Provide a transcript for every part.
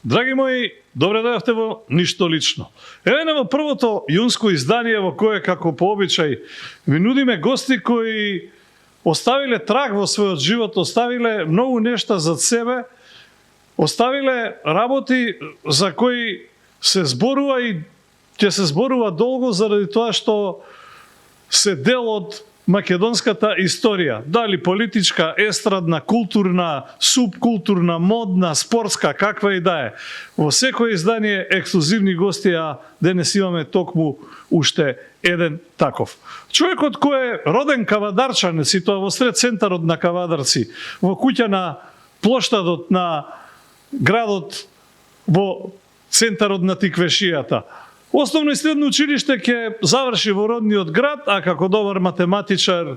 Драги мои, добре дојавте во Ништо лично. Еве во првото јунско издание во кое, како по обичај, ви нудиме гости кои оставиле траг во својот живот, оставиле многу нешта зад себе, оставиле работи за кои се зборува и ќе се зборува долго заради тоа што се дел од македонската историја, дали политичка, естрадна, културна, субкултурна, модна, спортска, каква и да е. Во секој издание ексклузивни гости, а денес имаме токму уште еден таков. Човекот кој е роден кавадарчанец и тоа во сред центарот на Кавадарци, во куќа на плоштадот на градот, во центарот на Тиквешијата. Основно и средно училиште ќе заврши во родниот град, а како добар математичар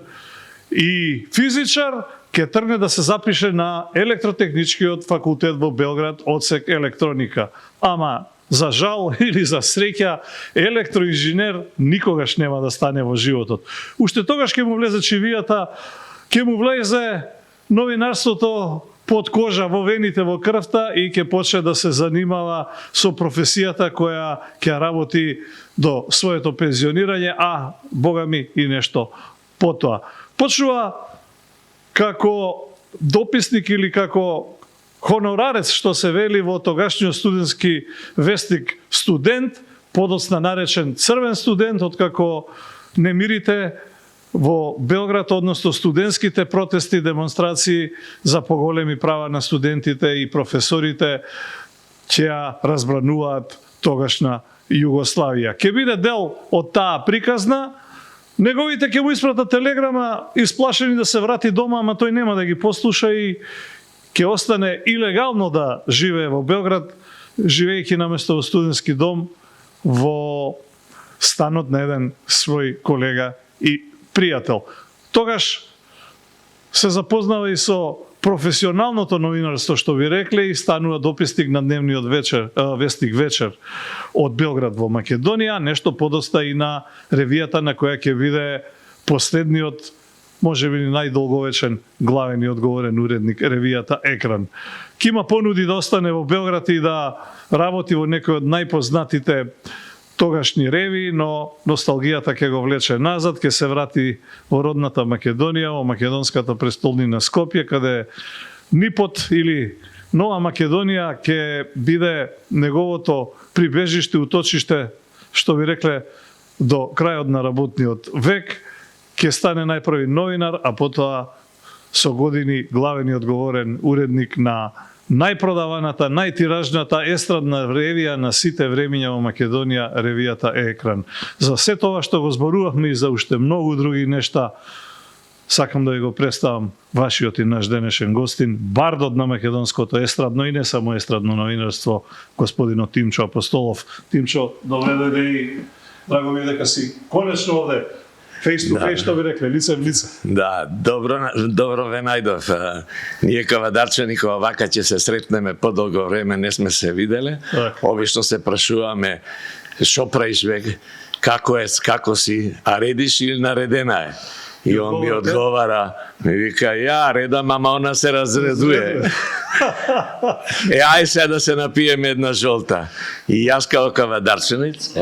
и физичар ќе тргне да се запише на електротехничкиот факултет во Белград, одсек електроника. Ама за жал или за среќа, електроинженер никогаш нема да стане во животот. Уште тогаш ќе му влезе чивијата, ќе му влезе новинарството под кожа, во вените, во крвта и ќе почне да се занимава со професијата која ќе работи до своето пензионирање, а богами и нешто потоа. Почнува како дописник или како хонорарец, што се вели во тогашниот студентски вестник Студент, подоцна наречен Црвен студент, откако немирите во Белград, односно студентските протести, демонстрации за поголеми права на студентите и професорите ќе ја разбрануваат тогашна Југославија. Ке биде дел од таа приказна, неговите ќе му испратат телеграма исплашени да се врати дома, ама тој нема да ги послуша и ќе остане илегално да живее во Белград, живејќи наместо во студентски дом во станот на еден свој колега и пријател. Тогаш се запознава и со професионалното новинарство, што ви рекле, и станува дописник на дневниот вестник Вечер од Белград во Македонија, нешто подоста и на ревијата на која ќе биде последниот, можеби најдолговечен главен и одговорен уредник, ревијата Екран. Ке има понуди да остане во Белград и да работи во некој од најпознатите тогашни реви, но носталгијата ќе го влече назад, ќе се врати во родната Македонија, во македонската престолнина Скопје, каде Нипот или Нова Македонија ќе биде неговото прибежиште, уточиште, што ви рекле, до крајот на работниот век, ќе стане најпрви новинар, а потоа со години главен и одговорен уредник на најпродаваната, најтиражната естрадна ревија на сите времиња во Македонија, ревијата Екран. За се тоа што го зборувавме и за уште многу други нешта, сакам да ви го представам вашиот и наш денешен гостин, бардот на македонското естрадно и не само естрадно новинарство, господинот Тимчо Апостолов. Тимчо, добре дојде и драго ми дека си конечно овде. Face to face, што ви рекле, лице в лице. Да, добро ве најдов. Ние кавадарчани кога вака ќе се сретнеме подолго време, не сме се виделе. Обично се прашуваме што правиш веќе, како си, а редиш или наредена е? И он ми одговара, ми вика, ја редам, ама она се разредуе. Ај сега да се напиеме една жолта. И јас као кавадарчаниц,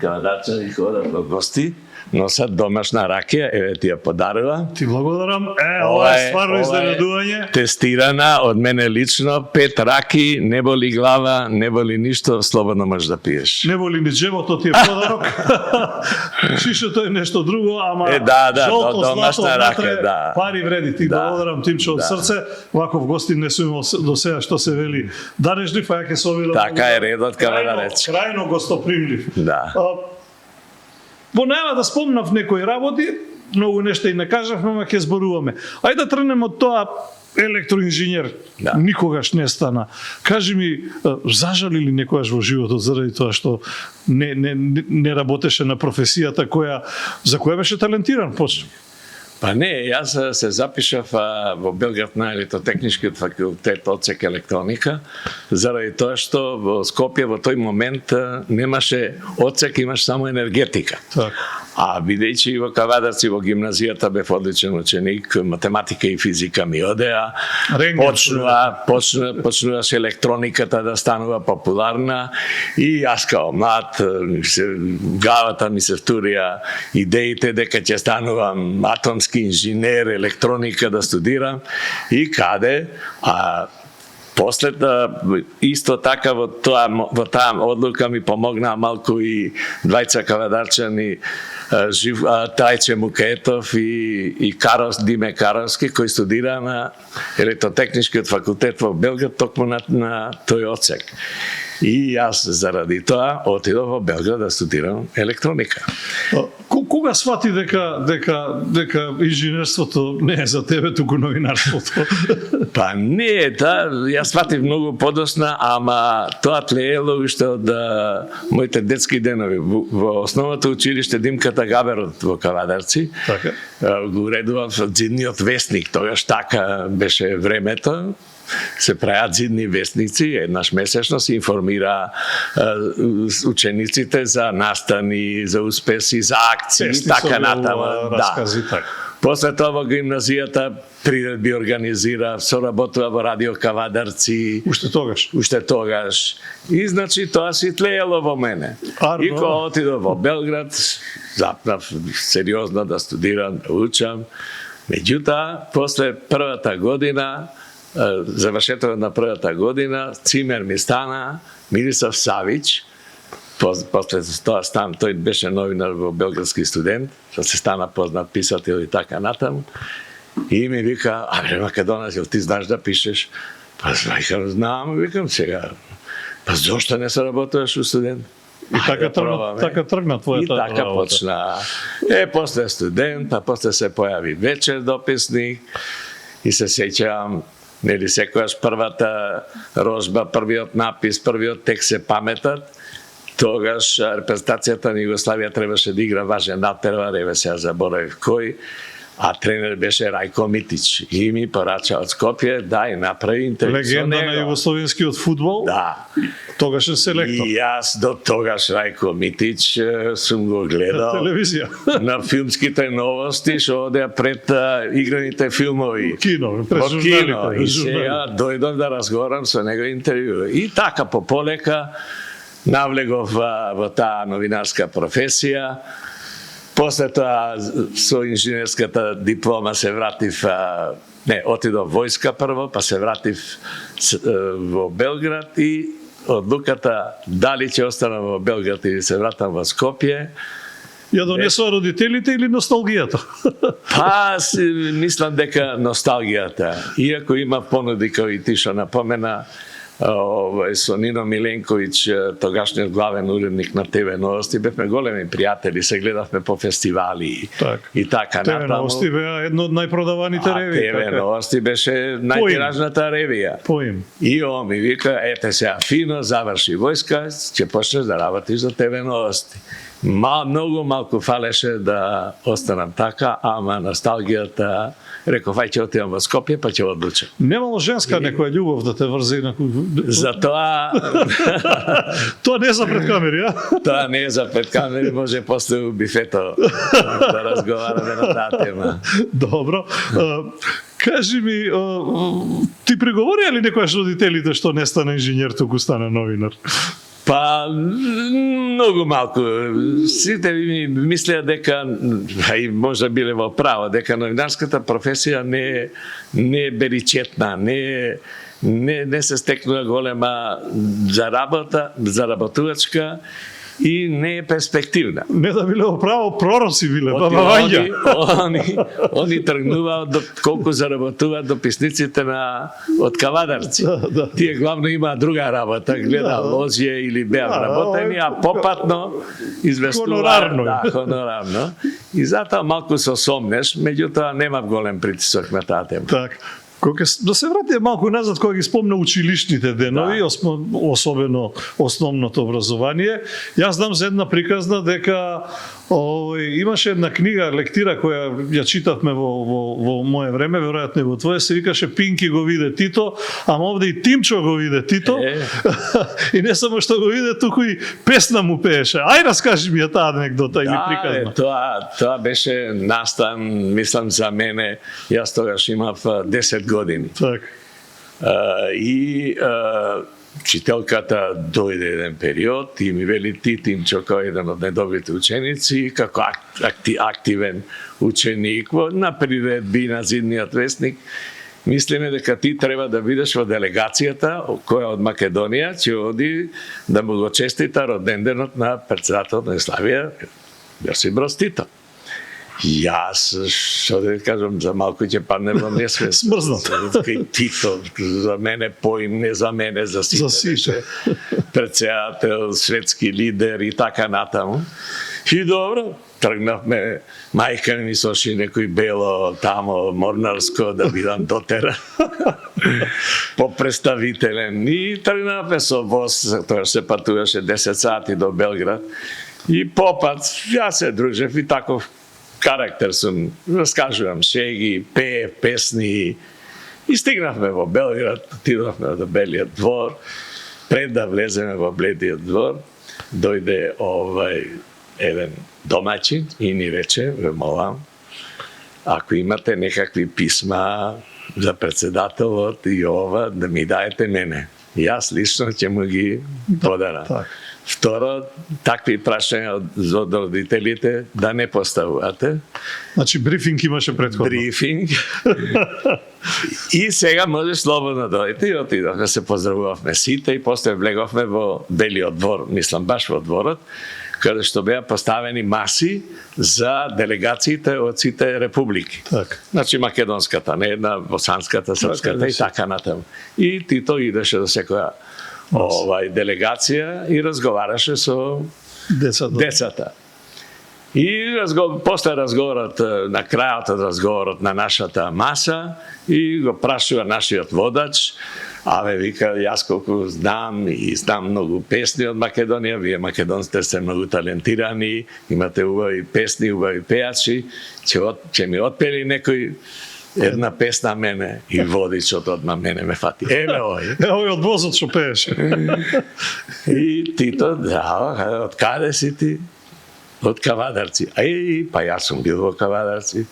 кавадарчани ходат во гости, носат домашна ракија, еве ти ја подарува. Ти благодарам. Ова е стварно изненадување. Тестирана од мене лично, 5 раки, не боли глава, не боли ништо, слободно можеш да пиеш. Не боли ни джебото, ти е подарок. Шишето е нешто друго, ама жолто, домашна злато, рака, пари вреди. Ти благодарам, Тимчо, од срце. Ваков гостин не сум имал до сега, што се вели данежлив, а ја ќе се обидам. Така е редот, кавадарец. Крајно гостопримлив. Да. Во најава да спомнав некои работи, многу нешта и не кажавме, ама ќе зборуваме. Ајде да тргнем од тоа електроинженер. Никогаш не стана. Кажи ми, зажали ли некогаш во животот заради тоа што не работеше на професијата за која беше талентиран почна? Па не, јас се запишав во Белград на електротехничкиот факултет одсек електроника, заради тоа што во Скопје во тој момент немаше одсек, имаш само енергетика. Так. А бидејќи во Кавадарци во гимназијата бев одличен ученик, математика и физика ми одеа. Почнуваше електрониката да станува популарна и јас као млад главата ми се втурија идеите дека ќе станувам атомски инженер, електроника да студирам и каде, после исто така во таа одлука ми помогнаа малку и двајца кавадарчани, Тајче Мукетов и Диме Каровски, кои студираа на електротехничкиот факултет во Белград, токму на тој одсек. И јас заради тоа отидов во Белград да студирам електроника. Кога свати дека инженерството не е за тебе, туку новинарството? Па не, јас сватив многу подосна, ама тоа тлеело уште од моите детски денови. Во основното училиште Димката Габерот во Кавадарци, така го уредував зидниот весник, тогаш така беше времето. Се прават зидни вестници, еднаш месечно се информира учениците за настани, за успеси, за акции, така натаму. Раскази, така. После тоа во гимназијата приредби организира, соработува во Радио Кавадарци. Уште тогаш. И значи тоа си тлеело во мене. И кога отидов во Белград, запнав сериозно да студирам, да учам. Меѓутоа, после првата година, завршетот на првата година, цимер ми стана Мирисав Савич. После тоа тој беше новинар во Белградски студент, што се стана познат писател и така натаму. И ми вика, Македонец, ти знаеш да пишеш? Па знам, викам сега. Па зошто не се работуваш у студент? И така тргна твојата работа. И така почна. После студент, а после се појави вечер дописник и се сеќавам, нели секојаш првата рожба, првиот напис, првиот текст се паметат. Тогаш репрезентацијата на Југославија требаше да игра важен надпревар, еве сега заборавив кој, а тренер беше Рајко Митич. И ми порача од Скопје, и направи интервју со него. Легенда на југословенскиот фудбал. Да. Тогашен селектор. И јас до тогаш Рајко Митич сум го гледал на телевизија. На филмските новости, што одеа пред играните филмови. Кино. И сега дојдов да разговарам со него интервју. И така по полека навлегов во таа новинарска професија. После тоа со инженерската диплома се вратив, отидов војска прво, па се вратив во Белград и одлуката дали ќе останам во Белград или се вратам во Скопје. Ја донесоа родителите или носталгијата? Па, мислам дека носталгијата. Иако има понуди кои ти што напомена, со Нино Миленковиќ, тогашниот главен уредник на ТВ Новости, бевме големи пријатели, се гледавме по фестивали и така натаму. ТВ Новости беа едно од најпродаваните ревии. ТВ Новости беше најтиражната ревија. И он ми вика, ете сега, фино, заврши војска, ќе почнеш да работиш за ТВ Новости. Многу малку фалеше да останам така, ама носталгијата, реков, ќе отидам во Скопје, па ќе одлучам. Немало женска некоја љубов да те врзе на... Затоа... Тоа не е за пред камери, а? Тоа не е за пред камери, може после у бифето да разговараме на таа тема. Добро. Кажи ми, ти преговорија ли некојаш родителите што не стана инженер, туку стана новинар? Па, многу малку. Сите ми мислеа дека, и може биле во право, дека новинарската професија не е беричетна, не се стекнува голема заработувачка и не е перспективна. Не да биле во право, пророци биле, баба Вања. Они тргнуваат колку заработуваат дописниците од Кавадарци. Тие главно имаат друга работа, гледа лозје или беа вработени, а попатно известуваат. Хонорарно. И затоа малку се осомнеш, меѓутоа немав голем притисок на таа тема. Так. Да се вратиме малку назад кога ги спомна училишните денови, особено основното образование. Јас знам за една приказна дека имаше една книга, лектира која ја читавме во мое време, веројатно и во твое, се викаше Пинки го виде Тито, ама овде и Тимчо го виде Тито. И не само што го виде, туку и песна му пееше. Ај раскажи ми ја таа анекдота или приказна. Тоа беше настан, мислам, за мене. Јас тогаш имав 10 години. Так. И чителката дојде еден период и ми вели ти, Тимчо, како еден од најдобрите ученици, како активен ученик на приредби на Зидниот вестник, мислиме дека ти треба да бидеш во делегацијата која од Македонија ќе оди да му го честита роденденот на председателот на Југославија Јосип Броз Тито. Јас, што да кажам, за малку ќе падне во несвест. Смрзнат. Тито, за мене поим, не за мене, за сите. Председател, светски лидер и така натаму. И добро, тргнавме, мајка ми соши некој бело тамо морнарско да бидам дотера. Попредставителен. И тргнавме со воз, тоа се патуваше 10 сати до Белград. И попат, јас се дружев и таков карактер сум, раскажувам шеги, пеев песни и стигнавме во Белград, отидовме до Белиот двор. Пред да влеземе во Бледиот двор, дојде еден домаќин и ни рече, ве молам, ако имате некакви писма за председателот и ова, да ми даете мене. Јас лично ќе му ги подарам. Второ, такви прашања од родителите да не поставувате. Значи брифинг имаше претходно. Брифинг. И сега може слободно дојдете и отидовме, се поздравувавме сите и после влеговме во Белиот двор, мислам баш во дворот, каде што беа поставени маси за делегациите од сите републики. Так. Значи македонската, не една, босанската, српската и така натаму. И Тито идеше до секоја делегација и разговараше со децата. И после разговорот, на крајот од разговорот на нашата маса, и го прашува нашиот водач, вика, јас колку знам и знам многу песни од Македонија, вие македонците сте многу талентирани, имате убави песни, убави пејачи, ќе ми отпели некој една песна мене и водичот одма мене ме фати. Еве овој од возот што пееше. И Тито, од каде си ти? Од Кавадарци. Па јас сум бил во Кавадарци,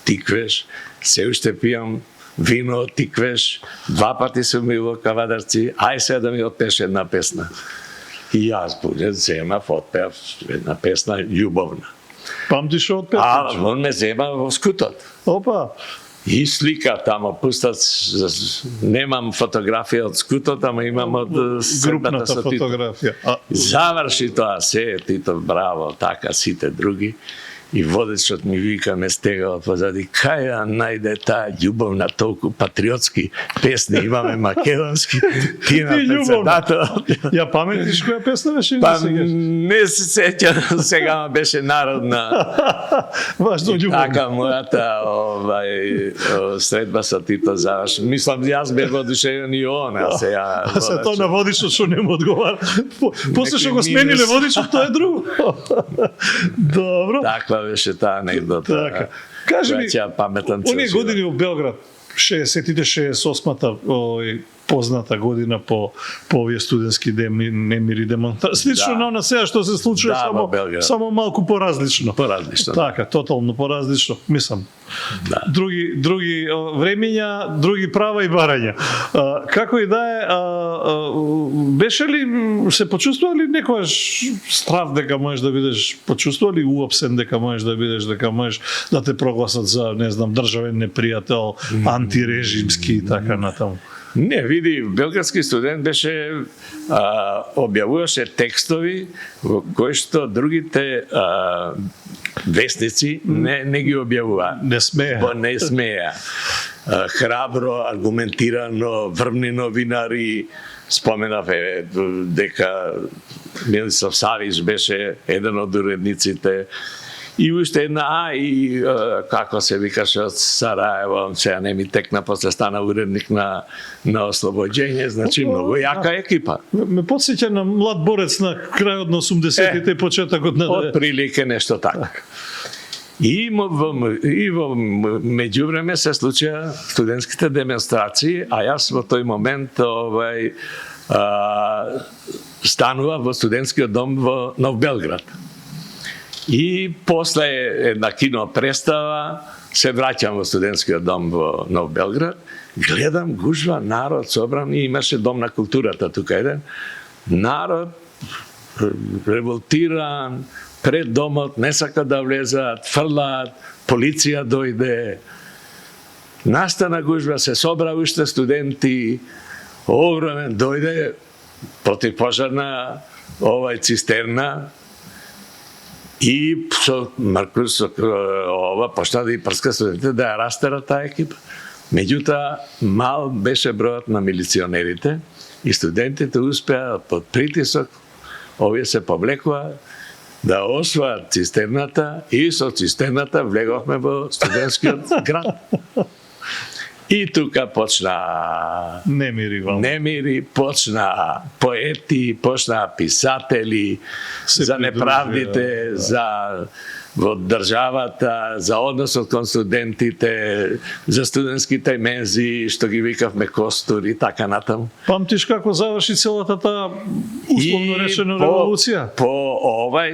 Тиквеш, се уште пијам вино од Тиквеш, 2 пати сум бил во Кавадарци, сега да ми отпеше една песна. И јас будем земав, отпеав една песна љубовна. Памтиш од песна? Он ме зема во скутот. Опа! И слика тамо пустат, немам фотографија од скутот, ама имам од групната фотографија. Заврши тоа се, Тито, браво, така, сите други. И водечот ми вика, ме стегал позади, кај да најде таа љубовна толку патриотски песни, имаме македонски, ти на председател. Ја паметиш која песна беше? Па не се сеќам, сега беше народна. Важно љубовна. Така мојата средба со Тито заврши. Мислам, јас бе водишен и он, а сега... А се тоа на водичот што не му одговара. После што го смениле водичот, тоа е друго. Добро. Таква беше таа анекдота. Така. Кажи ми, оние години во Белград, 60-тите, 68-та, позната година по овие студентски немири демонстрации. Слично на она сега што се случува, само малку поразлично. Поразлично. Така, тотално поразлично, мислам. Други времења, други права и барања. Како и да е, беше ли, се почувствували некојаш страв дека можеш да бидеш, почувствували уопсен дека можеш да бидеш, дека можеш да те прогласат за, не знам, државен непријател, антирежимски и така натаму? Не, види, белградски студент беше, објавуваше текстови во кои што другите вестници не ги објавува. Не смеја. Не смеја. Храбро, аргументирано, врвни новинари, споменаве дека Милислав Савич беше еден од уредниците И уште една, и како се викаше од Сараево, сега не ми текна, после стана уредник на Ослобоđenje, значи многу јака екипа. Ме подсеќа на млад борец на крајот на 80-тите и почетокот на... Од прилике нешто така. И во меѓувреме се случија студентските демонстрации, а јас во тој момент станува во студентскиот дом во Нов Белград. И после една кино представа се враќам во студентскиот дом во Нов Белград, гледам гужва народ собран, и имаше дом на културата тука еден, народ револтиран, пред домот, не сака да влезат, фрлаат, полиција дојде, настана гужва, се собра уште студенти, огромен, дојде противпожарна цистерна, и со Маркус почна да и прска студентите да ја растера таа екипа. Меѓутоа, мал беше бројот на милиционерите и студентите успеа под притисок, овие се повлекува да освојат цистерната, и со цистерната влеговме во студентскиот град. И тука почна немири, почна поети, почна писатели за неправдите, за во државата, за односот кон студентите, за студентските мензи, што ги викавме костур и така натаму. Памтиш како заврши целата таа условно речено револуција?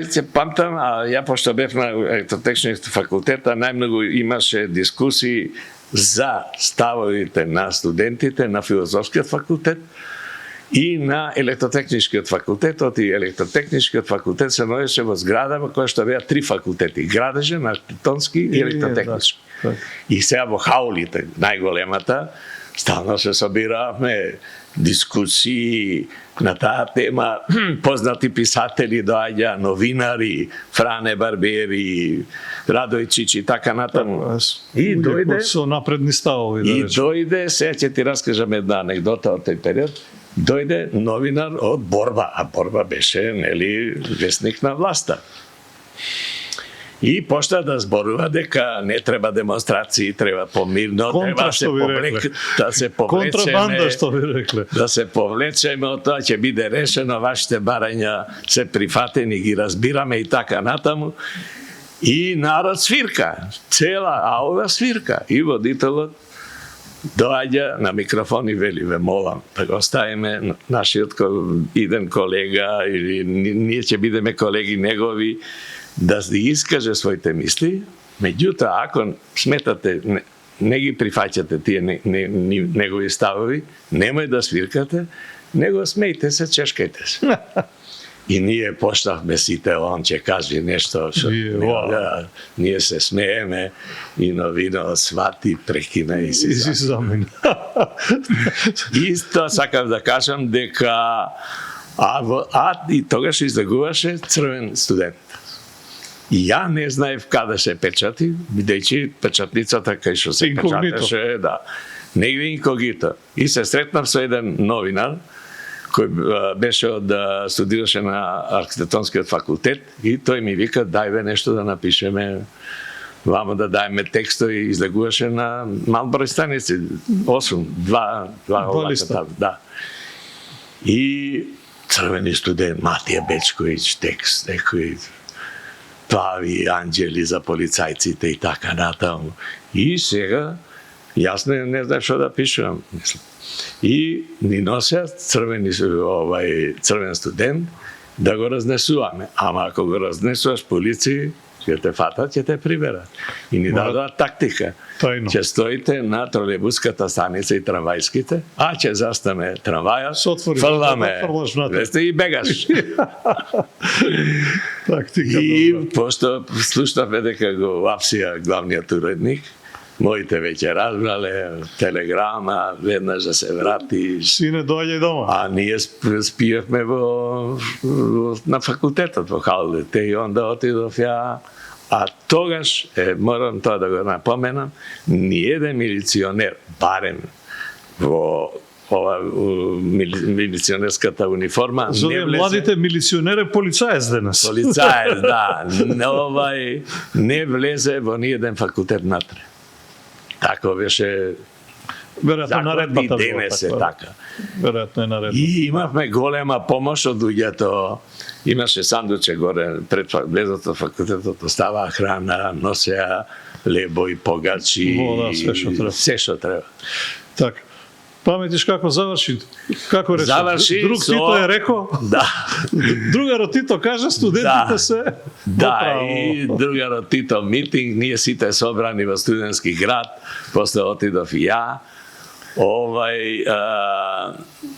Се памтам, а ја пошто бев на електротехнички факултет, најмногу имаше дискусии за ставовите на студентите на филозофскиот факултет и на електротехничкиот факултет. И електротехничкиот факултет се наоѓаше во зграда во која што беа 3 факултети: градежен, архитектонски и електротехнички. И сега во хаулите, најголемата, стално се собиравме дискусии на таа тема, познати писатели доаѓа, новинари, Фране Барбери, Радој Чичи, така натаму. И дојде со напредни ставови, и дојде, сега ќе ти раскажам една анегдота од тој период. Дојде новинар од Борба, а Борба беше, нели, вестник на власта. И почна да зборува дека не треба демонстрации, треба помирно, треба да се контрабанда, што ви рекле. Да се повлечеме од тоа, ќе биде решено, вашите барања се прифатени, ги разбираме и така натаму. И народ свирка, цела аула свирка. И водителот доаѓа на микрофон и вели: ве молам да го оставиме нашиот иден колега, или ние ќе бидеме колеги негови, да искаже своите мисли. Меѓутоа, ако сметате, не ги прифаќате тие негови ставови, немој да свиркате, него смејте се, чешкајте се. И ние почнавме сите, он ќе каже нешто, ние се смееме, и новина свати, прекина и си замина. Исто сакав да кажам дека и тогаш излегуваше Црвен студент. И ја не знаев каде се печати, бидејќи печатницата кај што се печатеше, негде инкогито. И се сретнав со еден новинар кој беше студираше на архитектонскиот факултет, и тој ми вика: дајве нешто да напишеме, вамо да дајме текстови. Излегуваше на мал број страници, 8, 2 листа. Да. И Црвени студент, Матија Бечковиќ, текст, некои плави анđели за полицајците и така натаму. И сега, јас не знам што да пишувам. И ни носеа Црвен студент да го разнесуваме. Ама ако го разнесуваш полиција, ќе те фатат, ќе те приберат. И ни дадоа тактика. Ќе стоите на тролејбуската станица и трамвајските, а ќе застане трамвајот, фрламе, и бегаш. И пошто слушнавме дека го апсија главниот уредник, моите веќе разбрале, телеграма, веднаш да се врати. Сине, доаѓај дома. А ние спиевме на факултетот во халите, и онда отидов ја. А тогаш, морам тоа да го напоменам, ни еден милиционер, барем во ова милиционерската униформа. За младите милиционери полицаец денес. Полицаец, да. Не влезе во ниеден факултет натре. Така беше. Веројатно наредбата денес е така. Веројатно е наредбата. И имавме голема помош од луѓето. Имаше сандуче горе пред влезот во факултетот, оставаа храна, носеа лебо и погачи. Вода, се што треба. Така. Паметиш како заврши? Како рече? Заврши Друг Тито е рекол? Да. Другарот Тито кажа студентите се Да, и другарот Тито митинг, ние сите собрани во студентски град, после отидов и ја.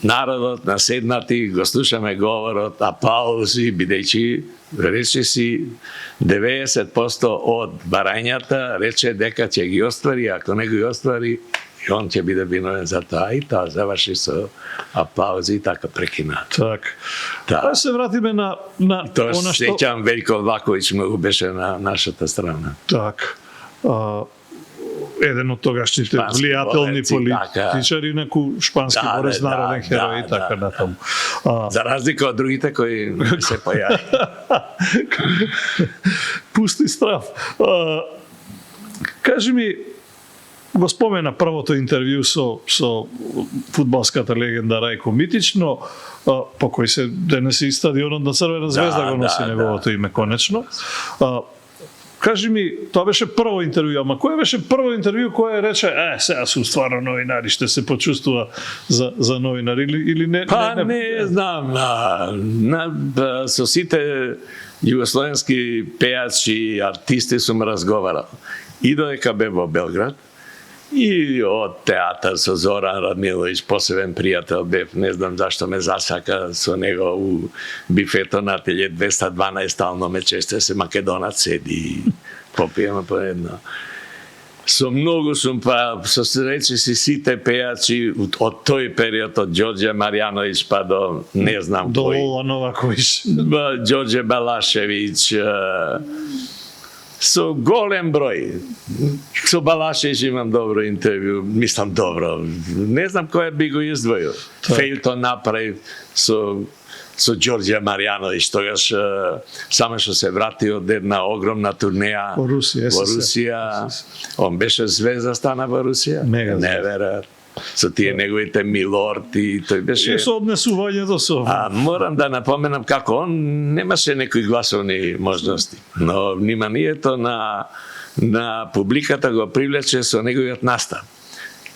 Народот наседнати, го слушаме говорот, аплаузи, бидејќи рече си 90% од барањата рече дека ќе ги оствари, ако не ги оствари, и он ќе биде виновен за тоа, и тоа заврши со аплаузи и така прекина. Так. Да. Се вратиме на тоа она што... сеќавам Велико Влаковиќ многу беше на нашата страна. Так. Еден од тогашните влијателни политичари, неку шпански борец, народен херој и така натаму. За разлика од другите кои се појави. Пусти страв. Кажи ми, го спомена првото интервју со фудбалската легенда Рајко Митич, но по кој се денес и стадионот на Црвена звезда го носи неговото име конечно. Кажи ми, тоа беше прво интервју, ама кој беше прво интервју кој рече, сега сум стварно новинари, ще се почувствува за новинари или не? Не знам, со сите југословенски пејачи и артисти сум разговарал. И додека бе во Белград, и од театар со Зоран Радмиловиќ, посебен пријател бев, не знам зашто ме засака со него у бифето на ателје 212, стално ме честе се македонац седи, попијаме по едно. Со многу сум со речи си сите пејачи од тој период, од Ѓорѓе Марјановиќ па до не знам до кој. До Лола Новаковиќ. Ѓорѓе Балашевиќ, со голем број. Со Балашевиќ имам добро интервју, мислам добро. Не знам кој би го издвоил. Фејлтон направи со Ѓорѓе Марјановиќ, тогаш само што се врати од една огромна турнеја во Русија. Он беше звезда, стана во Русија. Неверојатно. Со тие неговите Милорд и тој беше... И со однесувањето со... Морам да напоменам како он немаше некои гласовни можности, но вниманието на публиката го привлече со неговиот настап.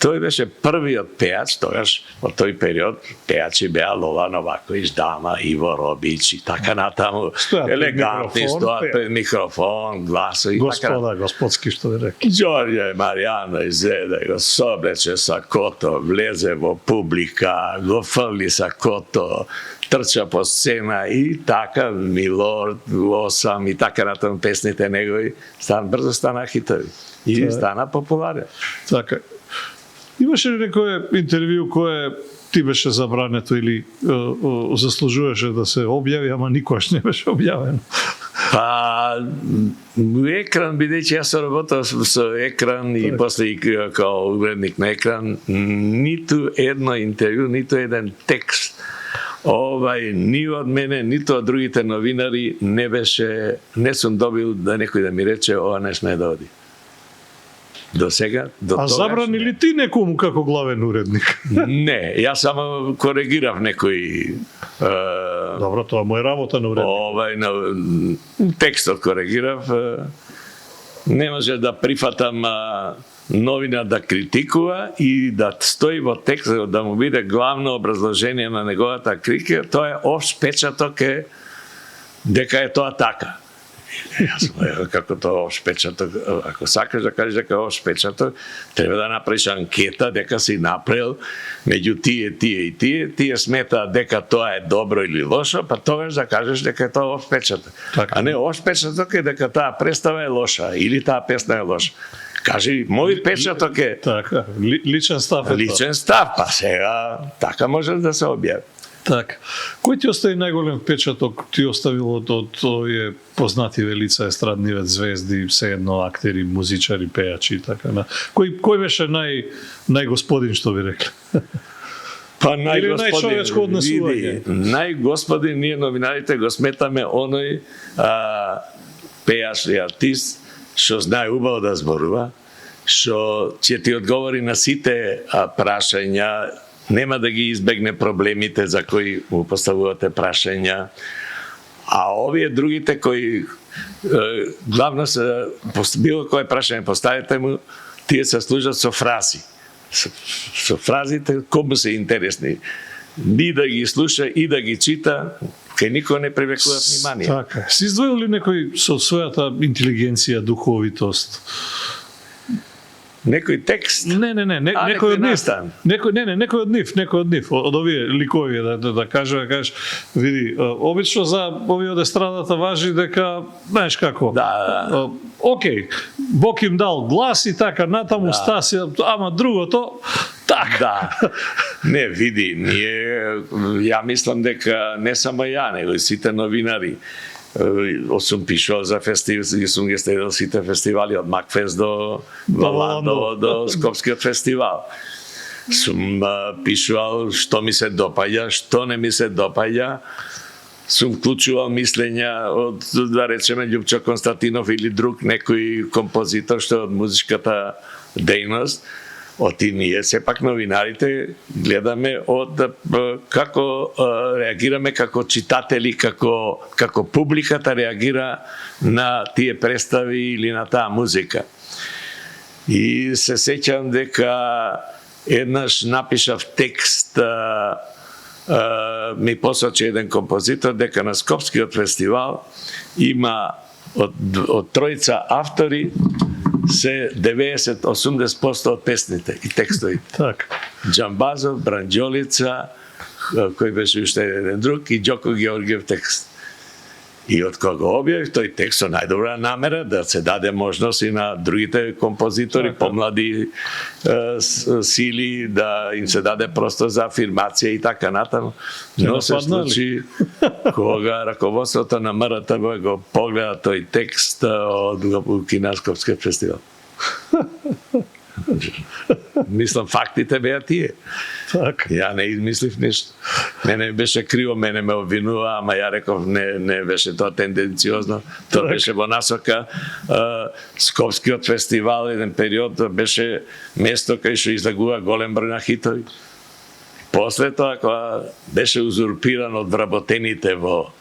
Тој беше првиот пејач, тогаш во тој период пејачи беа Лола Новаковиќ, Дама, Иво Робиќ и така натаму. Елегантни, стоат пред микрофон, гласо и така. Господски што ви рекли. Ѓорѓе Марјановиќ зеде, го соблече сакото, влезе во публика, го фрли сакото, трча по сцена и така Милорд, Осам и така натаму песните негови брзо стана хитови и стана популарен. Така. Имаше ли некое интервју кое ти беше забрането или заслужуваше да се објави, ама никош не беше објавено? Екран, бидејќи јас работав со Екран и после и као уредник на Екран, ниту едно интервју, ниту еден текст ни од мене, ниту од другите новинари не сум добил да некој да ми рече ова не сме да оди. До сега, до тогаш... забрани ли ти некому како главен уредник? Не, јас само коригирав некои... Добро, тоа моја работа на уредник. Текстот коригирав. Не може да прифатам новина да критикува и да стои во текстот, да му биде главно образложение на неговата критика, тоа е общ печаток дека е тоа така. Како тоа общ печаток, ако сакаш да кажеш дека общ печаток, треба да направиш анкета дека си направил меѓу тие и тие сметаат дека тоа е добро или лошо, па тогаш да кажеш дека е тоа общ печаток. А не общ печаток е дека таа представа е лоша или таа песна е лоша. Кажи, мој печаток е... Така, личен став е тоа. Личен став, па сега така може да се објави. Така. Кој ти остави најголем впечаток ти оставил од овие познативе лица, естрадниве звезди, се едно актери, музичари, пејачи и така на. Кој беше најгосподин што ви рекли? Па Или најчовечко однесување? Најгосподин, ние новинарите го сметаме оној пејаш или артист што знае убаво да зборува, што ќе ти одговори на сите прашања, нема да ги избегне проблемите за кои му поставувате прашања. А овие другите кои главно се било кое прашање поставите му, тие се служат со фрази. Со фразите кому се интересни. Ни да ги слуша и да ги чита, кај никој не привлекува внимание. Така. Си издвоил ли некој со својата интелигенција, духовитост? Некој текст? Не, некој од нив. Некој од нив, од овие ликови да кажеш, види, обично за овие од естрадата важи дека, знаеш како. Да. Океј, Бог им дал глас и така натаму стаси, ама другото така. Да. Не, види, ја мислам дека не само ја, него и сите новинари. Сум пишувал за фестивали, сум ги следил сите фестивали од Макфест до Валандово, до Скопскиот фестивал. Сум пишувал што ми се допаѓа, што не ми се допаѓа. Сум вклучувал мислења од, да речеме, Љупчо Константинов или друг некој композитор што е од музичката дејност. Оти ние, сепак новинарите, гледаме од како реагираме како читатели, како публиката реагира на тие представи или на таа музика. И се сеќам дека еднаш напишав текст, ми посочи еден композитор дека на Скопскиот фестивал има од тројца автори се 90-80% од песните и текстовите. Так. Џамбазов, Бранџолица, кој беше уште еден друг, и Џоко Георгиев текст. И од кога објавив тој текст со најдобра намера да се даде можност и на другите композитори, помлади сили, да им се даде простор за афирмација и така натаму. Но се случи кога раководството на МРТВ го погледа тој текст од Кинаскопскиот фестивал. Мислам, фактите беа тие. Так. Ја не измислив нешто. Мене беше криво, мене ме обвинува, ама ја реков не беше тоа тенденциозно. Тоа беше во насока. Скопскиот фестивал еден период беше место кај што излагува голем број на хитови. После тоа, кога беше узурпиран од вработените во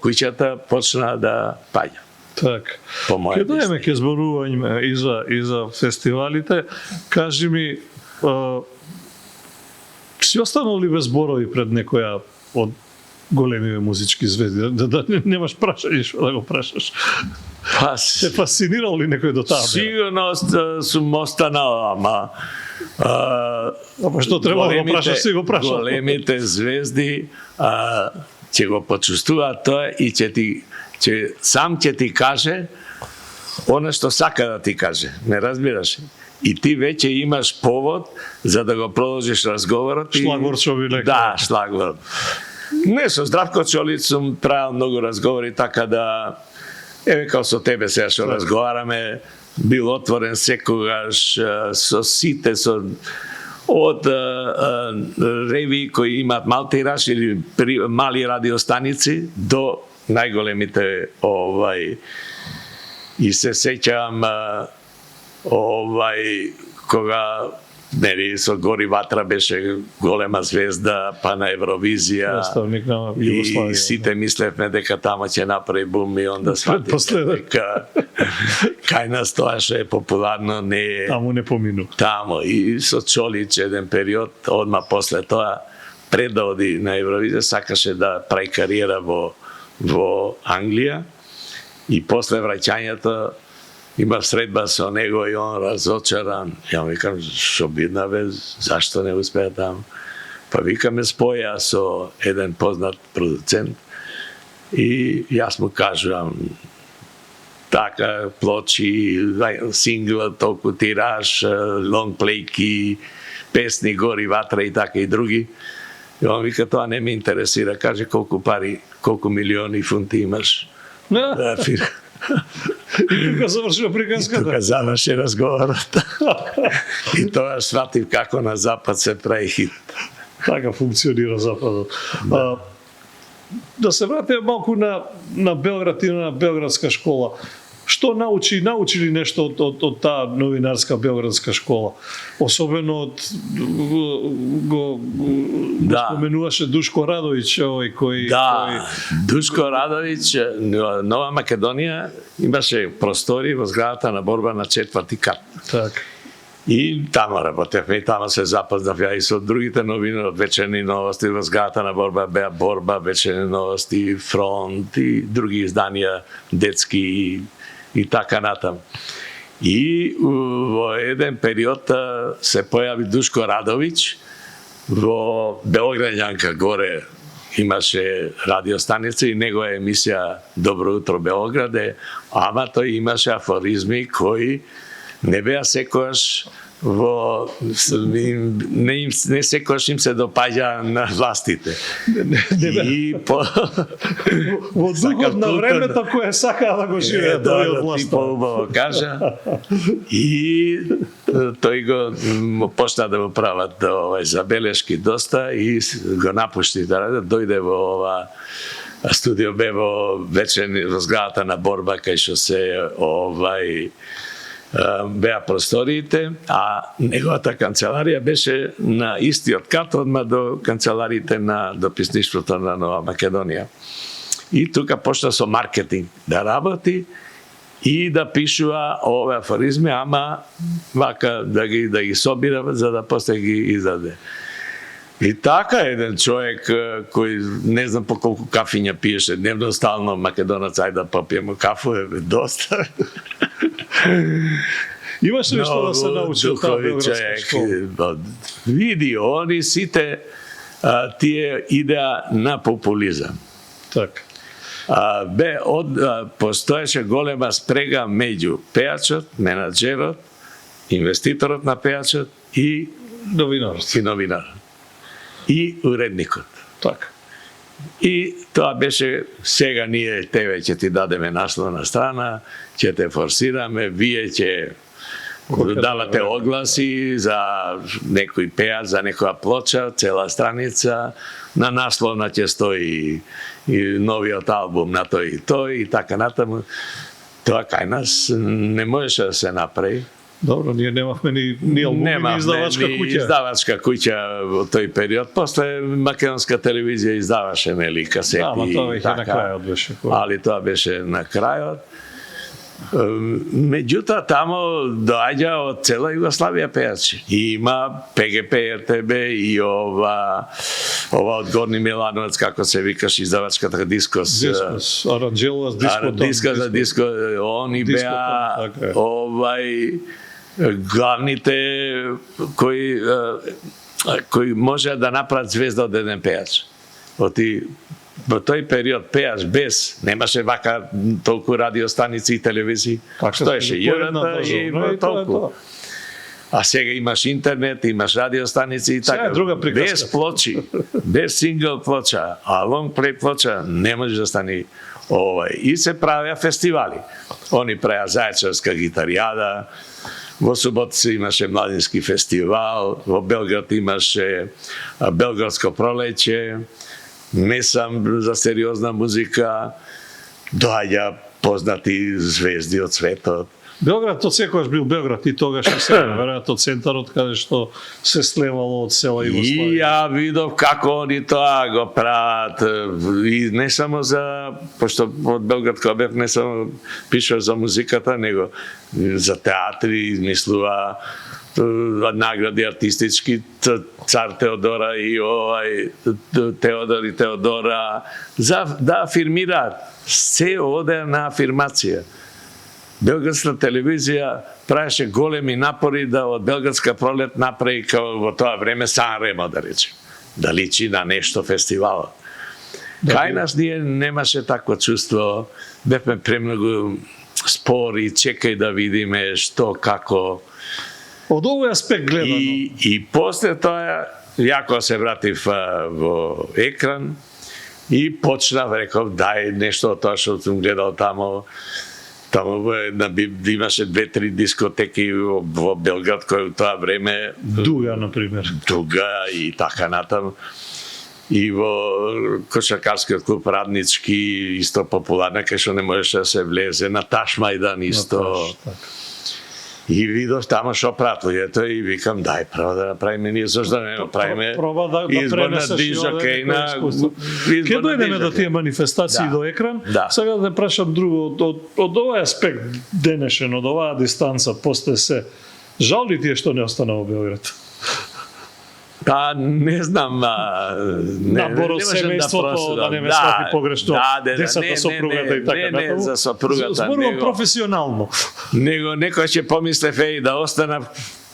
куќата, почна да паѓа. Так. Ке дојме ке зборување и за фестивалите, кажи ми, си останал ли без зборови пред некоја од големиве музички звезди? Да немаш прашање што да го прашаш. Те фасцинирал ли некој до таа? Сигурно сум останал, ама што треба да го прашаш, си го прашал. Големите звезди ќе го почувствуваат тоа и сам ќе ти каже она што сака да ти каже. Не разбираш? И ти веќе имаш повод за да го продолжиш разговорот. Шлагвор човек. Да, шлагвор. Не, со Здравко Чолиć сум правил многу разговори, така да еве као со тебе сега што разговараме, бил отворен секогаш со сите, од реви кои имаат мал тираж или мали радиостаници до најголемите и се сеќавам кога со Гори Ватра беше голема звезда, па на Евровизија и сите мислевме дека тамо ќе направи бум и онда свативме дека кај нас тоа што е популарно не е таму не помину. Тамо и со Чолиć еден период, одма после тоа пред да оди на Евровизија сакаше да прави кариера во Англија и после враќањето има средба со него и он разочаран. Ја му викам, шо бидна бе, зашто не успеа таму? Па викаме споја со еден познат продуцент и јас му кажувам така плочи, сингл, толку тираж, лонг плейки, песни, Гори Ватра и така и други. И он вика, тоа не ме интересира, каже колку пари, колку милиони фунти имаш. И тука завршува приказката. И тука заврши разговорот. И тоа сватив како на Запад се прави хит. Така функционира Западот. Да се вратиме малку на Белград и на Белградска школа. Што научи ли нешто од таа новинарска Белградска школа? Особено од го споменуваше Душко Радовиќ, кој... Душко Радовиќ, Нова Македонија имаше простори во зградата на борба на 4-ти кат. Так. И тамо работевме, и тамо се запознав ја и со другите новини од Вечерни новости, во зградата на борба беа Борба, Вечерни новости, Фронт и други изданија, детски и така натам. И во еден период се појави Душко Радовиќ во Белограѓанка горе имаше радиостаница и негова емисија Добро утро Белограде, ама тој имаше афоризми кои не беа секојаш не секојаш им се допаѓа на властите. И во духот на времето кое сакаа да го живеат од власта. Ти поубаво кажа. И тој го почна да го прават забелешки доста и го напушти да дојде во ова студио, бе во вечерни во зградата на борба кај што се беа просториите, а неговата канцеларија беше на истиот кат одма до канцелариите на дописништвото на Нова Македонија. И тука почна со маркетинг да работи и да пишува овие афоризми, ама вака да ги собира за да после ги издаде. И така еден човек кој не знам по колку кафиња пиеше дневно, стално македонец, ајде да попиемо кафу, доста. Имаш ли што да се научи од таа белградска школа? Види, они сите тие идеа на популизам. Так. Постоеше голема спрега меѓу пејачот, менаџерот, инвеститорот на пејачот и новинарот. И уредникот. Така. И тоа беше, сега ние тебе ќе ти дадеме насловна страна, ќе те форсираме, вие ќе давате огласи за некој пејач, за некоја плоча, цела страница, на насловна ќе стои и новиот албум на тој и тој и така натаму. Тоа кај нас не можеше да се направи. Добро, ние немавме ни албуми, ни издавачка куќа. Издавачка куќа во тој период. После македонска телевизија издаваше касети. Ама тоа беше на крајот беше. Али тоа беше на крајот. Меѓутоа тамо доаѓа од цела Југославија пејачи. И има ПГП, РТБ и ова од Горни Милановец, како се викаш, издавачката Дискос. Дискос, Аранџелос, Дискотон. Дискос за Диско, они беа главните кои може да направат звезда од еден пејач. Во тој период пејаш без, немаше вака толку радиостаници и телевизии, стоеше јурата и толку. А сега имаш интернет, имаш радиостаници и така. Без плочи, без сингл плоча, а лонг плей плоча не може да стане овај. И се правеа фестивали. Они правеа зајачарска гитаријада, во Суботица имаше младински фестивал, во Белград имаше Белградско пролеće, не сам за сериозна музика, доаѓа познати звезди од светот. Белград од секогаш бил Белград и тогаш и сега, веројатно центарот каде што се слевало од села Југославија. И ја видов како они тоа го прават, и не само за, пошто од Белград кога бев не само пишува за музиката, него за театри, измислува награди артистички, Цар Теодора и Теодор и Теодора, за да афирмираат. Се оде на афирмација. Белградска телевизија правеше големи напори да од Белградска пролет направи као во тоа време Сан Ремо, да речем. Да личи на нешто фестивалот. Кај нас ние немаше такво чувство, бевме премногу спори, чекај да видиме што, како. Од овој аспект гледано. И после тоа, јако се вратив во екран и почнав, реков, дај нешто од тоа што сум гледал тамо. Таму имаше 2-3 дискотеки во Белград кои у тоа време Дуга, например. Дуга и така натаму. И во кошаркарскиот клуб Раднички исто популарна, кај што не можеше да се влезе, на Ташмајдан исто. И видов тамо шо прават луѓето и викам дај право да направиме ние, зашто да не направиме избор на дижокејна. Ке дојдеме до тие манифестации до екран. Сега да те прашам друго, од овој аспект денешен, од оваа дистанца, после се, жал ли ти е што не остана во Белград? Па, не знам, наборо семејството, да не ме свати погрешно, децата, сопругата и така натаму. Не за сопругата, зборувам професионално. Него некој ќе помислев и да останав,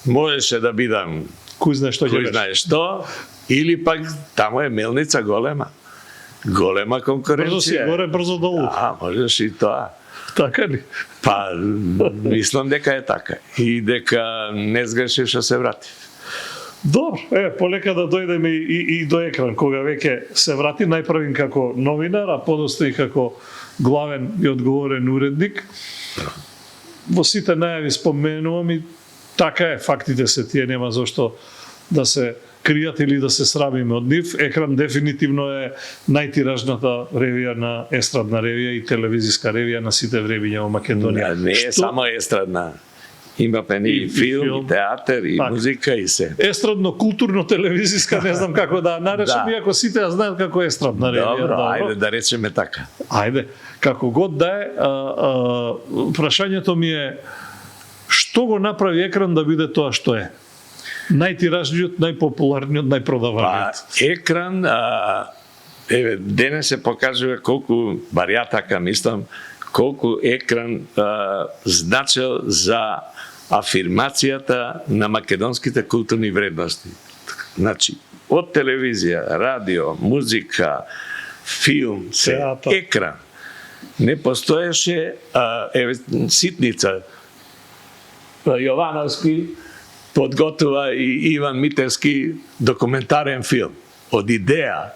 можеше да бидам кој знае што ќе кој знае што, или пак таму е мелница голема. Голема конкуренција. Брзо си горе, брзо долу. Можеш и тоа. Така ли? Па, мислам дека е така. И дека не сгрешив што се вратив. Добро, полека да дојдеме и до екран, кога веќе се врати, најпрвин како новинар, а подоста и како главен и одговорен уредник. Во сите најави споменувам и така е, фактите се тие, нема зошто да се кријат или да се срамиме од нив. Екран дефинитивно е најтиражната ревија на естрадна ревија и телевизиска ревија на сите времиња во Македонија. Не е само естрадна. Имаме и филм, и театар, и музика, и се. Естрадно-културно-телевизиска, не знам како да наречам, иако сите ја знаат како естрадна ревија. Добро, ајде да речеме така. Ајде, како год да е, прашањето ми е, што го направи екран да биде тоа што е? Најтиражниот, најпопуларниот, најпродаваниот? Екран, денес се покажува колку, бар ја така мислам, колку екран значел за афирмацијата на македонските културни вредности. Значи, од телевизија, радио, музика, филм, екран. Не постоеше ситница. Јовановски подготува и Иван Митевски документарен филм. Од идеја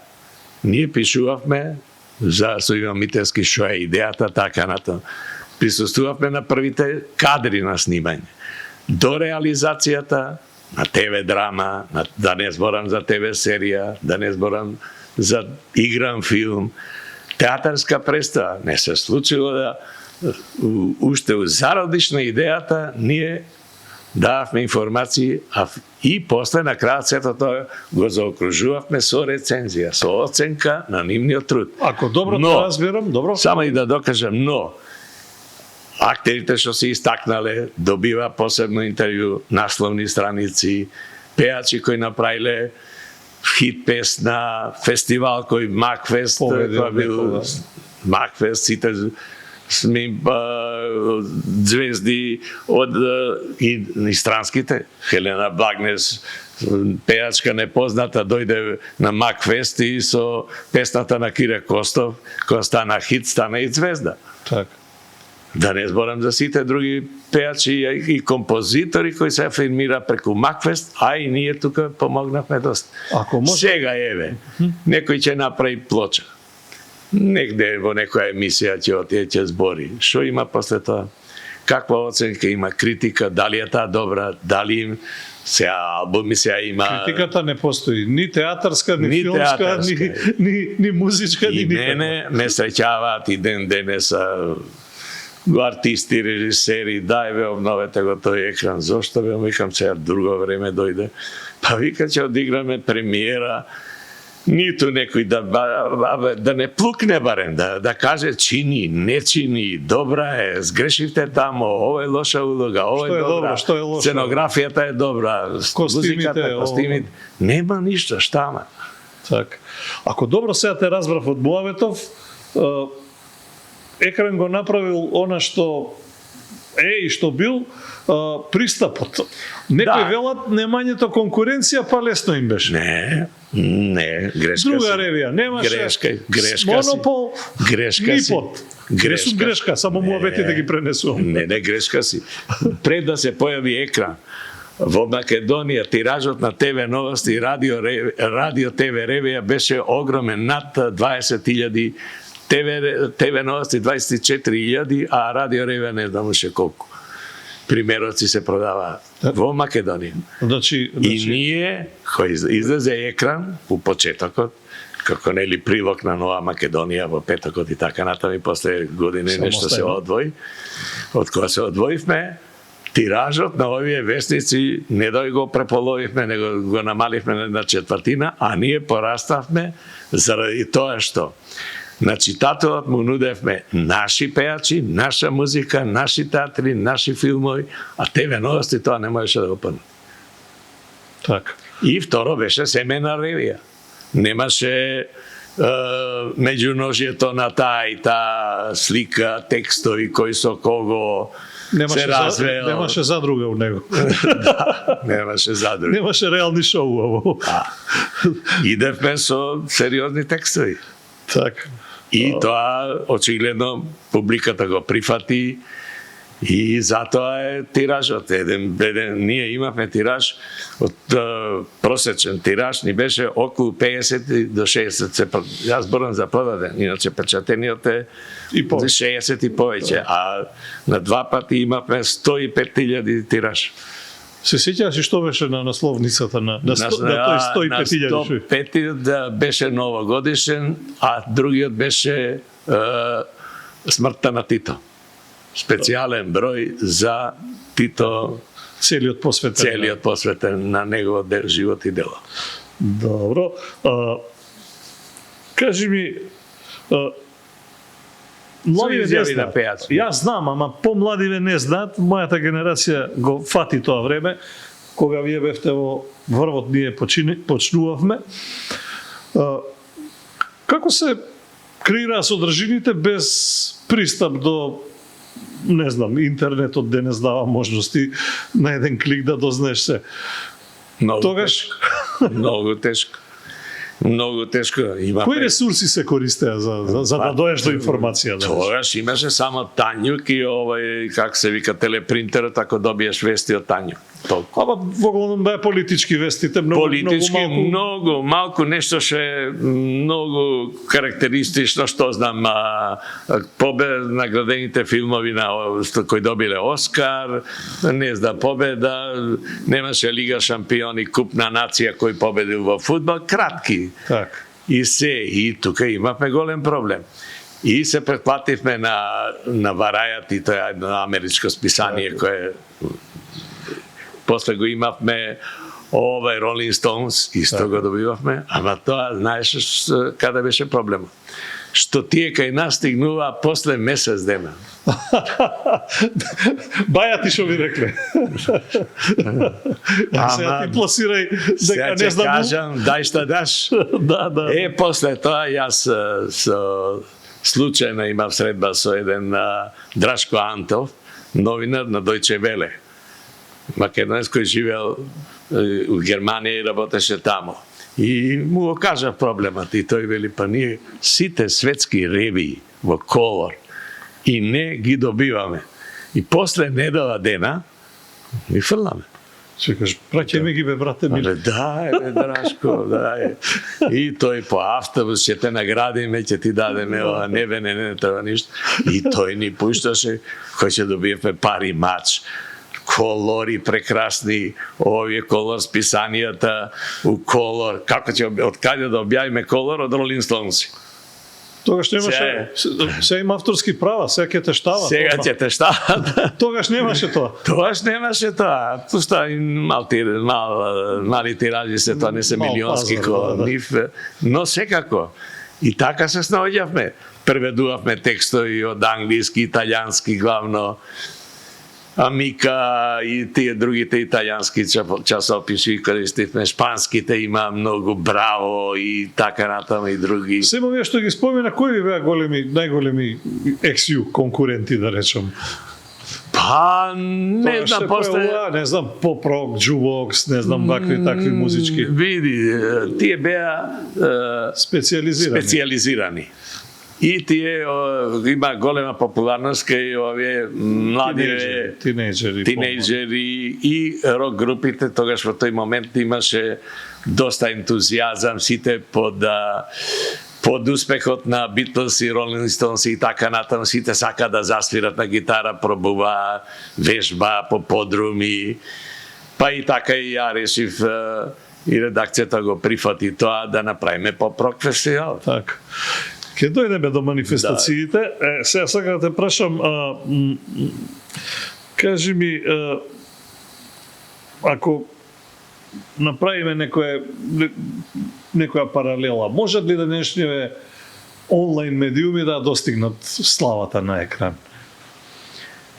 ние пишувавме со Иван Митевски што е идејата, така натаму. Присуствувавме на првите кадри на снимање. До реализацијата на ТВ драма, да не зборам за ТВ серија, да не зборам за игран филм, театарска представа, не се случило да уште у зародиш на идејата ние дававме информации, и после на крајот сето тоа го заокружувавме со рецензија, со оценка на нивниот труд. Ако добро тоа разбирам, добро. Само и да докажам, но актерите што се истакнале добива посебно интервју, насловни страници, пеачи кои направиле хит песна, фестивал кој Макфест, кој бил Макфест, сите звезди од и странските. Хелена Благнес, пеачка непозната, дојде на Макфест и со песната на Кире Костов, која стана хит, стана и звезда. Так. Да не зборам за сите други пеачи и композитори кои се афирмира преку Макфест, а и ние тука помогнавме доста. Сега еве, некој ќе направи плоча. Негде во некоја емисија ќе отиде ќе збори. Што има после тоа? Каква оценка има, критика, дали е таа добра, дали им сега албуми сега има... Критиката не постои, ни театарска, ни филмска, ни музичка, ни никаква. И мене ме среќаваат и ден денес артисти, режисери, дај бе, обновете го тој екран. Зошто бе, викам сега друго време дојде. Па вика ќе одиграме премиера, ниту некој да не плукне барем, да каже чини, не чини, добра е, сгрешивте тамо, ова е лоша улога, ова е добра, сценографијата е добра, музиката, костимите, нема ништо, штама. Так. Ако добро сега те разбрав од Муаветов, екран го направил она што е и што бил пристапот. Некои велат немањето конкуренција, па лесно им беше. Не, грешка. Друга ревија, немаше монопол, нипот. Грешка, само муабети да ги пренесувам. Не, грешка си. Пред да се појави екран, во Македонија тиражот на ТВ новости и радио ТВ ревија беше огромен, над 20.000 ТВ новости 24.000, а Радио Реве не знам уште колку примероци се продаваат во Македонија. И ние, кој излезе екран у почетокот, како нели прилог на Нова Македонија во петокот и така натаму, и после години нешто се одвои. Од кога се одвоивме, тиражот на овие вестници не да го преполовивме, него го намаливме на четвртина, а ние пораставме заради тоа што на читателот му нудевме наши пејачи, наша музика, наши театри, наши филмови, а ТВ новости тоа не можеше да го падне. Так. И второ беше семена ревија. Немаше меѓуножјето на таа и таа слика, текстови кои со кого се развеел. Немаше задруга у него. Да, немаше задруга. Немаше реални шоу. Идевме со сериозни текстови. Так. И тоа очигледно публиката го прифати и затоа е тиражот. Ние имавме тираж од просечен тираж ни беше околу 50 до 60. Јас зборам за продаден, иначе печатениот е 60 и повеќе, а на два пати имавме 105.000 тираж. Се сеќаваш и што беше на насловницата на тој 105.000? 105 беше новогодишен, а другиот беше смртта на Тито. Специјален број за Тито, целиот посветен на неговот живот и дело. Добро. Кажи ми, младиве не знаат. Јас знам, ама помладиве не знаат. Мојата генерација го фати тоа време, кога вие бевте во врвот, ние почнувавме. Како се креираа содржините без пристап до, не знам, интернетот денес дава можности на еден клик да дознаеш се. Многу тешко. Многу тешко. Кои ресурси се користеа за да доеш до информација? Тогаш имаше само Тањук и как се вика, телепринтерот, ако добиеш вести од Тањук. Ама воглавном беа политички вестите, многу малку нешто ше многу карактеристично, што знам, наградените филмови кои добиле Оскар, не знам, победа, немаше Лига шампиони, Куп на нација кој победил во фудбал, кратки. Так. И тука имавме голем проблем. И се претплативме на Варајат, и тоа е едно америчко списание кое после го имавме Rolling Stones, исто го добивавме, ама тоа, знаеш каде беше проблемот? Што тие кај нас стигнува после месец дена. Бајати што ви рекле. Сега ти пласирај дека не знам. Кажам, дај што даш. Да. После тоа јас случајно имав средба со еден Драшко Антов, новинар на Deutsche Welle. Македонец кој живеел у Германија и работеше тамо. И му го кажа проблемот и тој вели, па ние сите светски ревии во колор и не ги добиваме. И после недела дена ги фрламе. Чекаш, праќај ги бе, брате ми. Да, Драшко, да. И тој по автобус ќе те наградиме, ќе ти дадеме ова, не треба ништо. И тој ни пушташе, кој ќе добиеме пари мач. Колори прекрасни, овие колор списанијата у колор. Како ќе од каде да објавиме колор од Rolling Stones? Тогаш немаше, сега има авторски права, сега ќе те штава. Сега ќе те штава. Тогаш немаше тоа. Тогаш немаше тоа. Пуста мали тиражи се, тоа не се милионски нив, но секако. И така се снаоѓавме. Преведувавме текстови од англиски, италијански главно, Амика и тие другите италијански часописи користивме, шпанските има многу, Браво и така натаму и други. Семо вие што ги спомена, кои ви беа најголеми XU конкуренти, да речем? Па, не знам, после... Не знам, поп-рок, джувокс, не знам, вакви такви музички. Види, тие беа специализирани. И тие има голема популарност кај овие млади тинејџери и рок групите. Тогаш во тој момент имаше доста ентузијазам, сите под под успехот на Битлз и Ролинг Стоунс и така натаму, сите сака да засвират на гитара, пробува вежба по подруми, па и така и ја решив и редакцијата го прифати тоа да направиме поп-рок фестивал. Така. Ке дојдеме до манифестациите. Сега сакам да те прашам, кажи ми, ако направиме некоја паралела, можат ли денешниве онлайн медиуми да достигнат славата на екран?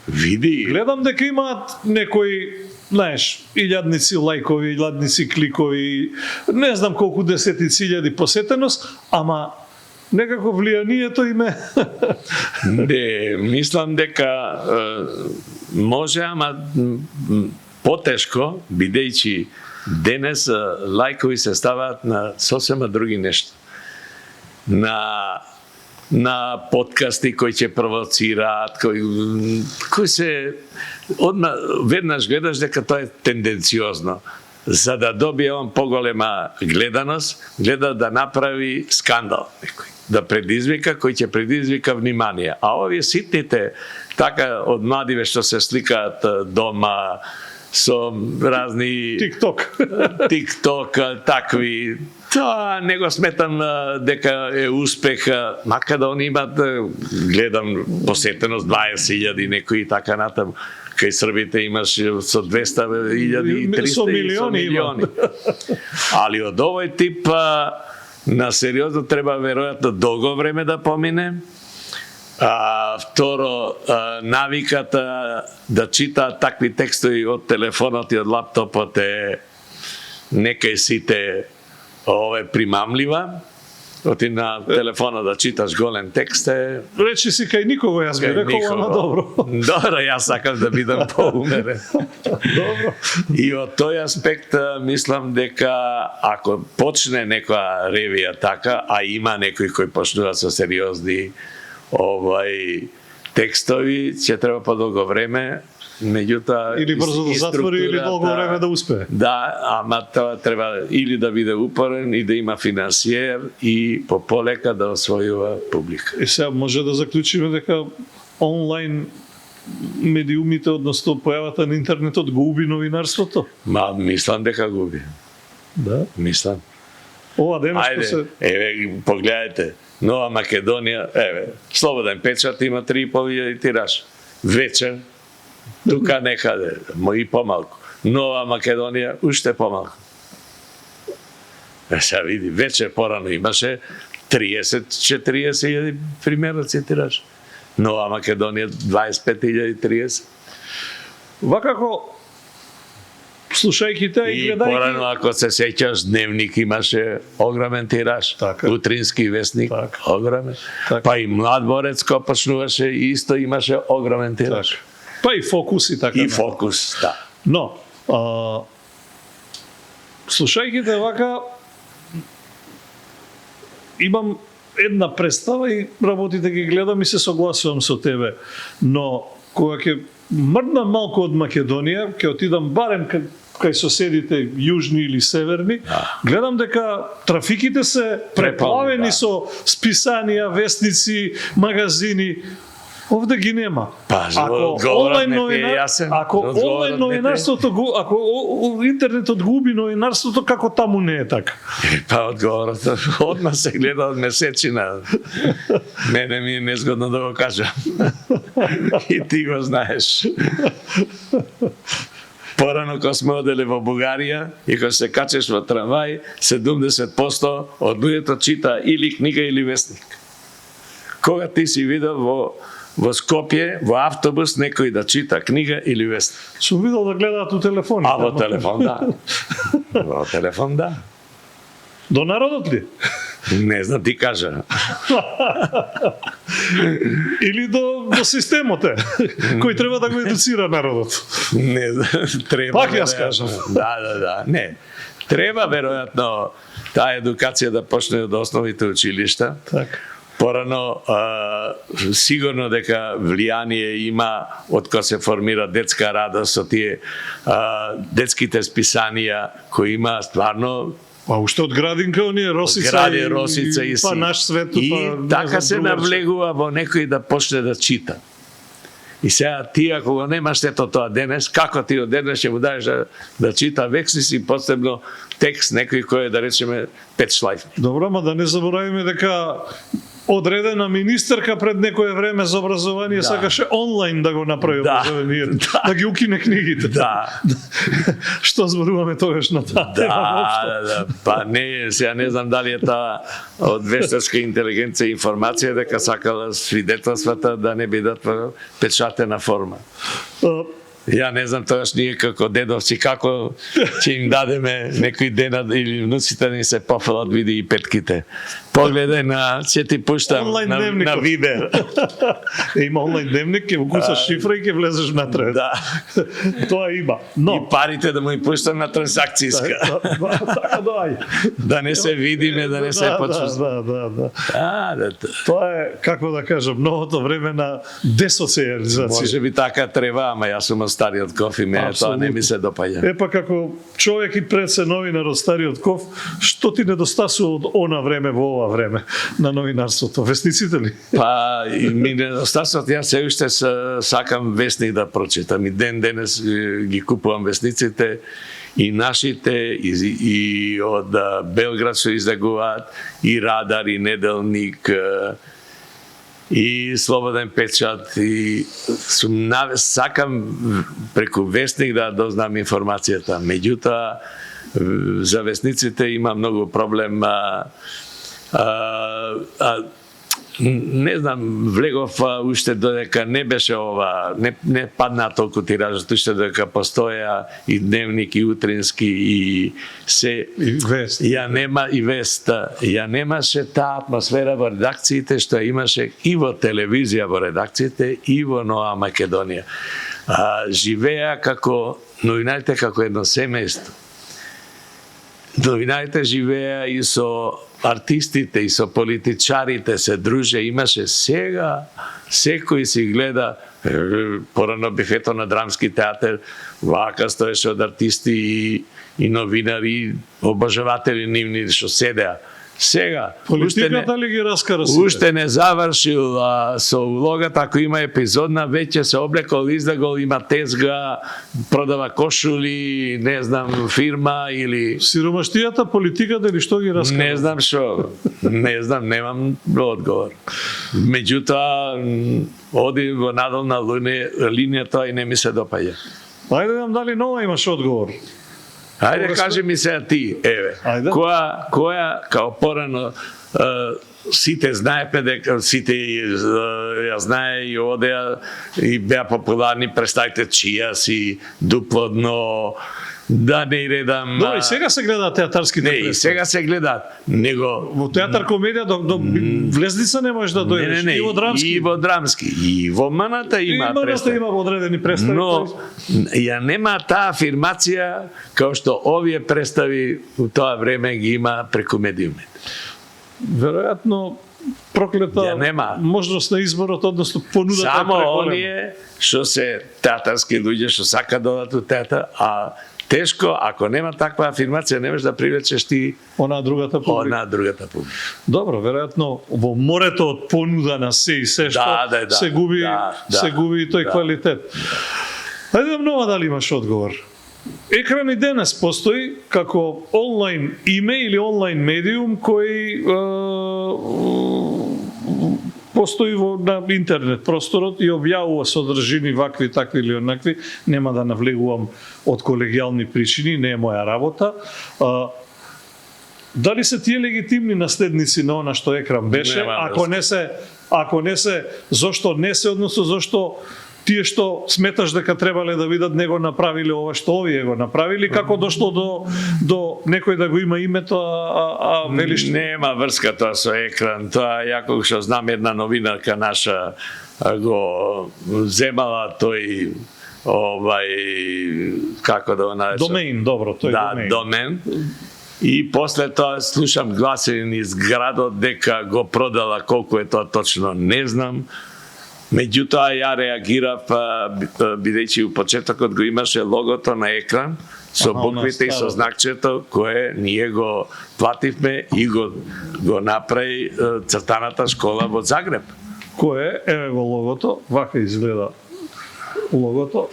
Види. Гледам дека имаат некои, знаеш, илјадници лајкови, илјадници кликови, не знам колку десетици илјади посетеност, ама некако влијанието име. Не, мислам дека може, ама потешко, бидејќи денес лајкови се ставаат на сосема други нешта. На подкасти кои ќе провоцираат, кои се веднаш гледаш дека тоа е тенденциозно. За да добие он поголема гледаност, гледа да направи скандал некој, да предизвика, кој ќе предизвика внимание. А овие ситните така од младиве што се сликаат дома со разни TikTok, такви, тоа не го сметам дека е успех, мака да они имат, гледам посетеност 20.000 некои и така натаму. Кај србите имаш со 200.000 и 300 милиони. Али од овој тип на сериозно треба веројатно долго време да помине. Второ, навиката да читаат такви текстови од телефонот и од лаптопот е некај сите примамлива. Оти на телефона да читаш голем текст е... Речи си кај никого, јас би рекол, ама добро. Добро, јас сакам да бидам поумерен. Добро. И од тој аспект мислам дека ако почне некоја ревија така, а има некои кои почнуваат со сериозни текстови, ќе треба подолго време, меѓутоа или брзо да затвори или долго време да успее. Да, ама тоа треба или да биде упорен и да има финансиер и полека да освојува публика. И сега може да заклучиме дека онлайн медиумите, односно појавата на интернетот го уби новинарството? Мислам дека го уби. Да? Мислам. Ова денес се... Погледајте, Нова Македонија, Слободен печат има 3.500 тираж. Вечер, тука некаде, и помалку. Нова Македонија, уште помалку. Сега види, вечер порано имаше 30-40.000 примероци тираж. Нова Македонија 25.030. Вакако, слушајќи те и гледајќи... И порано, ако се сеќаш, Дневник имаше огромен тираж. Така. Утрински вестник, така. Огромен. Така. Па и Младборец кој почнуваше и исто имаше огромен тираж. Така. Па и Фокус и така. И Фокус, да. Но, слушајќи те вака, имам една представа и работите ги гледам и се согласувам со тебе. Но, кога ќе мрднам малку од Македонија, ќе отидам барем кај соседите јужни или северни, гледам дека трафиките се преплавени со списанија, вестници, магазини. Овде ги нема. Ако онлайн новинарството, ако интернетот губи новинарството, како таму не е така? Па одговорот одма се гледа од месечина. Мене ми е незгодно да го кажам. И ти го знаеш. Порано кога сме оделе во Бугарија и кога се качеш во трамвај, 70% од луѓето чита или книга или вестник. Кога ти си видел во Скопје, во автобус, некој да чита книга или вестник? Сум видел да гледаат у телефони. А во телефон, да. Во телефон, да. До народот ли? Не знам, ти кажа. Или до системот е, кој треба да го едуцира народот. Не знам, треба. Пак јас кажам. Да. Не. Треба, веројатно, таа едукација да почне од основните училишта. Така. Порано, сигурно дека влијание има од кога се формира детска радост со тие детските списанија кои има стварно Па уште од градинка, оние Росица, гради Росица и си. па наш свет, И па така се навлегува во некој да почне да чита. И сега ти ако го немаш сето тоа денес, како ти од денес ќе му даеш да чита векси си посебно текст некој кој е, да речеме, 5 шлајфни. Добро, ама да не заборавиме дека одредена министерка пред некое време за образование сакаше онлайн да го направи образованието, да ги укине книгите. Да. Што зборуваме тогаш на таа тема? Да. Па не, сега не знам дали е таа од вештачка интелигенција информација дека сакала свидетелствата да не бидат во печатена форма. Ја не знам тогаш ние како дедовци како ќе им дадеме некој ден или внуците да ни се пофалат види и петките. Погледај ќе ти пуштам на Вибер. Има онлайн дневник, ќе укусаш шифра и ќе влезеш внатре. Да. Тоа има. Но и парите да му и пуштам на трансакцијска. Така доаѓа. Да не се видиме, да не се почувствуваме. Да. Тоа е, како да кажам, новото време на десоциализација. Може би така треба, ама јас сум стариот ков и мене тоа не ми се допаѓа. Епа како човек и пред се новинар од стариот ков, што ти недостасува од она време во ова време на новинарството? Вестниците ли? Па и ми недостасуваат, јас се уште сакам вестник да прочитам и денес ги купувам вестниците и нашите и од Белград се издагуваат и Радар и Неделник и Слободен печат и сакам преку вестник да дознам информацијата. Меѓутоа за вестниците има многу проблем. Не знам, влегов уште додека не беше ова, не падна толку тиражот, уште додека постоја и дневник и утрински и се и вест. Ја нема и вест. Ја немаше таа атмосфера во редакциите што имаше и во телевизија во редакциите и во Нова Македонија. Живеа како новинарите како едно семејство. Новинарите живеа и со артистите и со политичарите се друже, имаше сега, секој си гледа, порано бифето на Драмски театар, вака стоеше од артисти и новинари, обожаватели нивни што седеа. Сега, политиката ли ги раскара сите? Уште не завршил со улогата, ако има епизодна, веќе се облекол, издагол, има тезга, продава кошули, не знам, фирма или... Сиромаштијата, политиката или што ги раскара? Не знам што, не знам, немам одговор. Меѓутоа, оди во надолна линија, тоа и не ми се допаѓа. Ајде да дали нова имаш одговор. Ајде, кажи ми сега ти, еве, која, као порано, сите знаепме дека сите ја знае и одеа и беа популарни, представите чија си, дупло дно, да не редам... Добре, и сега се гледаат театарските представи. Не, и сега се гледаат. Него... Во театар комедија до влезница не можеш да дојдеш. Не, и во драмски. И во драмски. И во маната има представи. И има одредени представи. Но ја нема таа афирмација како што овие представи у тоа време ги има преку медиумите. Веројатно проклета можност на изборот, односно понудата само оние што се театарски луѓе што сакаат да одат у театар, а тешко, ако нема таква афирмација, не можеш да привлечеш ти она другата публика. Добро, веројатно во морето од понуда на се и се што се губи и тој квалитет. Ајде нова дали имаш одговор. Екран и денес постои како онлайн име или онлайн медиум кој постои на интернет просторот и објавува содржини вакви, такви или онакви. Нема да навлегувам од колегијални причини, не е моја работа. Дали се тие легитимни наследници на она што екран беше? Ако не се, зошто не се, односно зошто тие што сметаш дека требале да видат не го направиле ова што овие го направили, како дошло до некој да го има името, а велиш... Нема врска тоа со екран, тоа јако што знам една новинарка наша го земала тој како да го наречам? Домен, добро, тој домен. Да, домен. И после тоа слушам гласини низ градот дека го продала, колку е тоа точно, не знам. Меѓутоа ја реагирав, бидејќи у почетокот го имаше логото на екран со буквите и со знакчето кое ние го плативме и го направи цртаната школа во Загреб. Кое еве го логото, вака изгледа логото.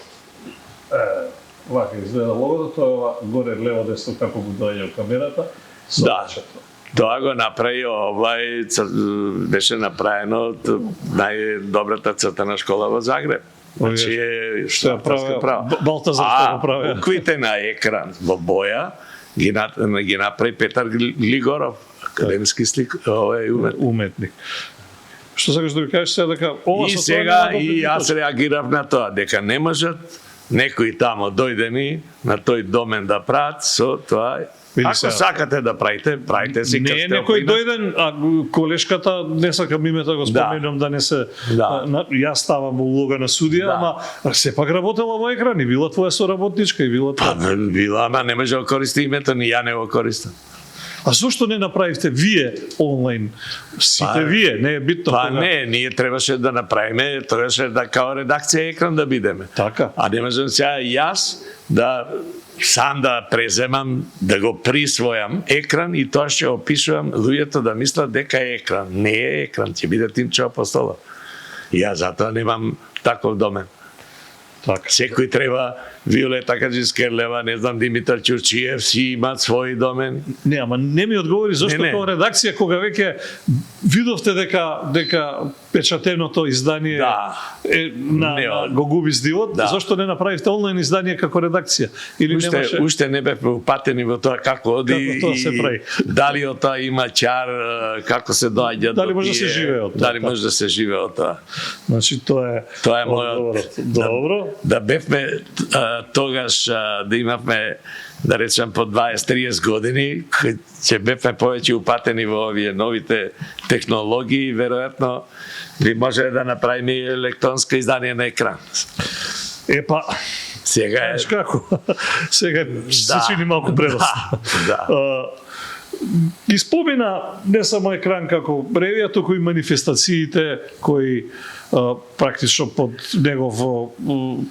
Вака изгледа логото, тоа е ова горе лево десно како го доаѓа камерата. Да. Тоа го направи беше направено од најдобрата цртана школа во Загреб. Значи што ја прави Балтазар што го прави. Буквите на екран во боја ги направи Петар Глигоров, академски уметник. Што сакаш да ви кажеш сега дека ова и сега и јас реагирав на тоа дека не можат некои тамо дојдени на тој домен да прават со тоа. Ако сакате да правите си. Не е некој дојден, а колешката, не сакам името го споменам да не се... Јас ставам улога на судија, ама сепак работела во екран и била твоја соработничка и била тоа. Била, ама не може да користи името, ни ја не го користам. А зошто не направивте вие онлайн? Сите вие, не е битно. Не, ние требаше да направиме, требаше да као редакција екран да бидеме. Така. А не можам сега јас да сам да преземам, да го присвојам екран и тоа ќе опишувам луѓето да мислат дека е екран. Не е екран, ќе биде Тимчо Апостолов. И ја затоа немам таков домен. Так. Секој треба, Виолета Каджискерлева, не знам, Димитар Ќурчиев, си имаат свој домен. Не, ама не ми одговори зошто како редакција кога веќе видовте дека печатеното издание го губи здивот, зошто не направивте онлайн издание како редакција? Или немаше? Уште не бевме упатени во тоа како оди и дали од тоа има чар, како се доаѓа дали може да се живее од тоа. Дали може да се живее од тоа. Значи тоа е мојот. Добро. Да бевме тогаш да имавме, да речем, по 20-30 години, ќе бевме повеќе упатени во овие новите технологии, веројатно би може да направиме електронско издание на екран. Епа, сега е како? Сега се чини малку предоста. Ги спомена не само екран како ревија, туку и манифестациите кои практично под негово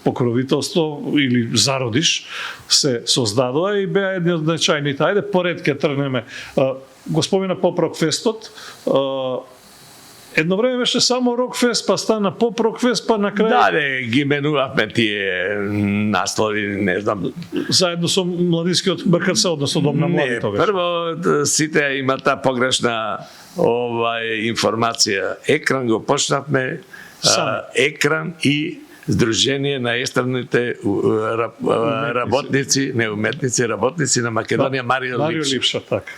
покровителство или зародиш се создадоа и беа едни од значајните. Ајде поред ке тргнеме. Го спомена поп-рок-фестот. Едно време беше само рок-фест, па стана поп-рок-фест, па на крај... Да, ги менувавме тие наслови, не знам. Заедно со младинскиот БКЦ, односно Дом на млади тогаш. Прво, сите има таа погрешна информација. Екран го почнавме, екран и Сдружение на естрадните работници, не уметници, работници на Македонија, Марио Липша. Така.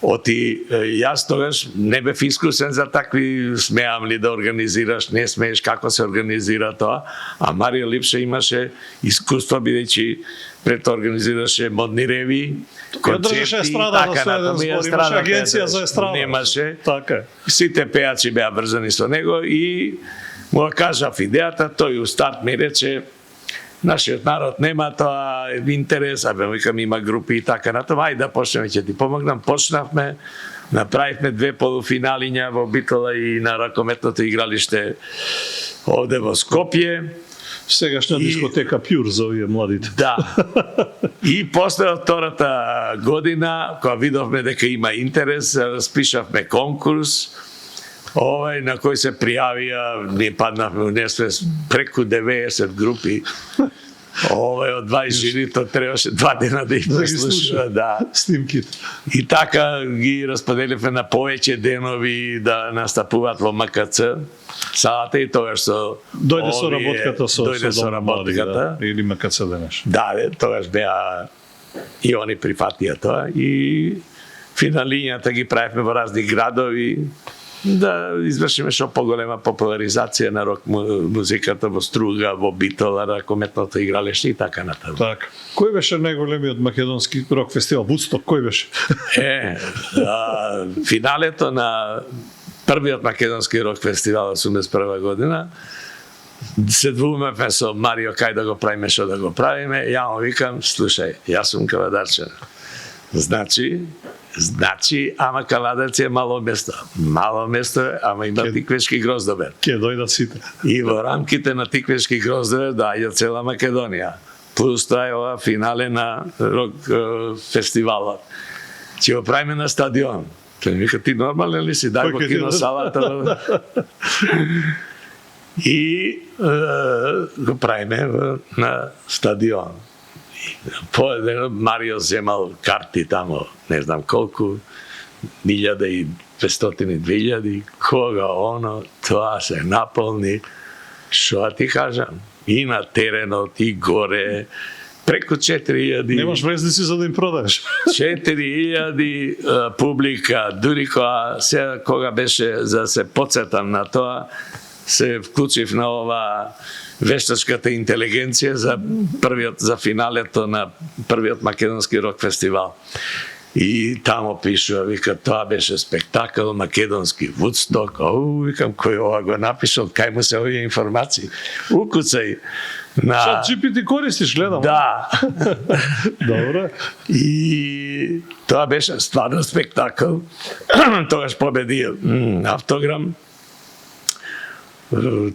Оти, јас тогаш не бев искусен за такви, смеам ли да организираш, не смееш како се организира тоа, а Марио Липша имаше искуство, бидејќи пред организираше модни реви, концерти, така натаму, имаше агенција за естрада. Немаше. Така. Сите пејачи беа врзани со него и му кажав идејата, тој у старт ми рече, нашиот народ нема тоа интерес, а викам има групи и така натаму, ајде да почнеме, ќе ти помогнам. Почнавме, направивме 2 полуфиналиња во Битола и на ракометното игралиште овде во Скопје. Сегашна дискотека Пјур за овие младите. Да. И после од втората година, кога видовме дека има интерес, распишавме конкурс, на кој се пријавија, ние паднавме, унесме преку 90 групи. Од 20 жирито требаше 2 дена да им слуша, да. Снимките. И така ги расподеливме на повеќе денови да настапуваат во МКЦ. Саата и тогаш со дојде со работката со работката или МКЦ денеш. Да, тогаш беа и они прифатија тоа и финалињата ги правевме во разни градови. Да извршиме што поголема популаризација на рок музиката во Струга, во Битола, ракометното игралиште и така натаму. Така. Кој беше најголемиот македонски рок фестивал? Вудсток, кој беше? Финалето на првиот македонски рок фестивал 81 година се двумевме со Марио кај да го правиме, што да го правиме. Ја му викам, слушај, јас сум кавадарчен. Значи, ама Кавадарци е мало место. Мало место е, ама има тиквешки гроздовер. Ке дојдат сите. И во рамките на тиквешки гроздовер доаѓа цела Македонија. плюс тоа е ова финале на рок фестивалот. Ќе го правиме на стадион. Тој вика, ти нормален ли си? Дај го киносалата. И го правиме на стадион. Марио земал карти тамо, не знам колку, 1500-2000, кога оно, тоа се наполни, шо ти кажам, и на теренот, и горе, преку 4000... Немаш влезници за да им продаш. 4000 публика, дури кога беше за се подсетам на тоа, се вклучив на ова вештачката интелигенција за финалето на првиот македонски рок фестивал. И тамо пишува, вика, тоа беше спектакл, македонски Вудсток. Викам, кој ова го напишал, кај му се овие информации? Укуцај на... Чат GPT користиш, гледам. Да. Добре. И тоа беше стварно спектакл. Тогаш победи Автограм.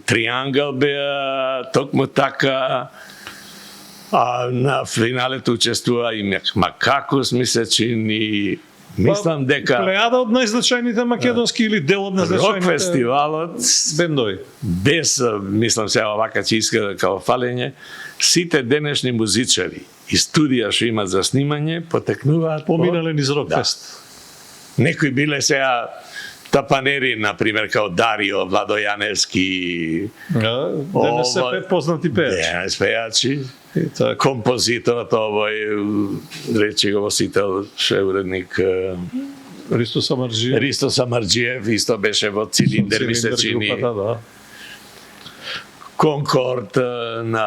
Триангл беа токму така, а на финалето учествува и Макакус, ми се чини, мислам дека... Плејада од најзначајните македонски или дел од најзначајните... Рок фестивалот, бендови. без, мислам сега овака ќе иска као фалење, сите денешни музичари и студија што имат за снимање, потекнуваат... Поминале низ Рок фест. Некои биле сега тапанери, например, као Дарио, Владо Јаневски... Денес се познати пејачи. Денес пејачи. Композиторот овој, речи го восител, ше уредник... Ристо Самарџиев. Ристо Самарџиев, исто беше во Цилиндер, ми се чини. Конкорд, на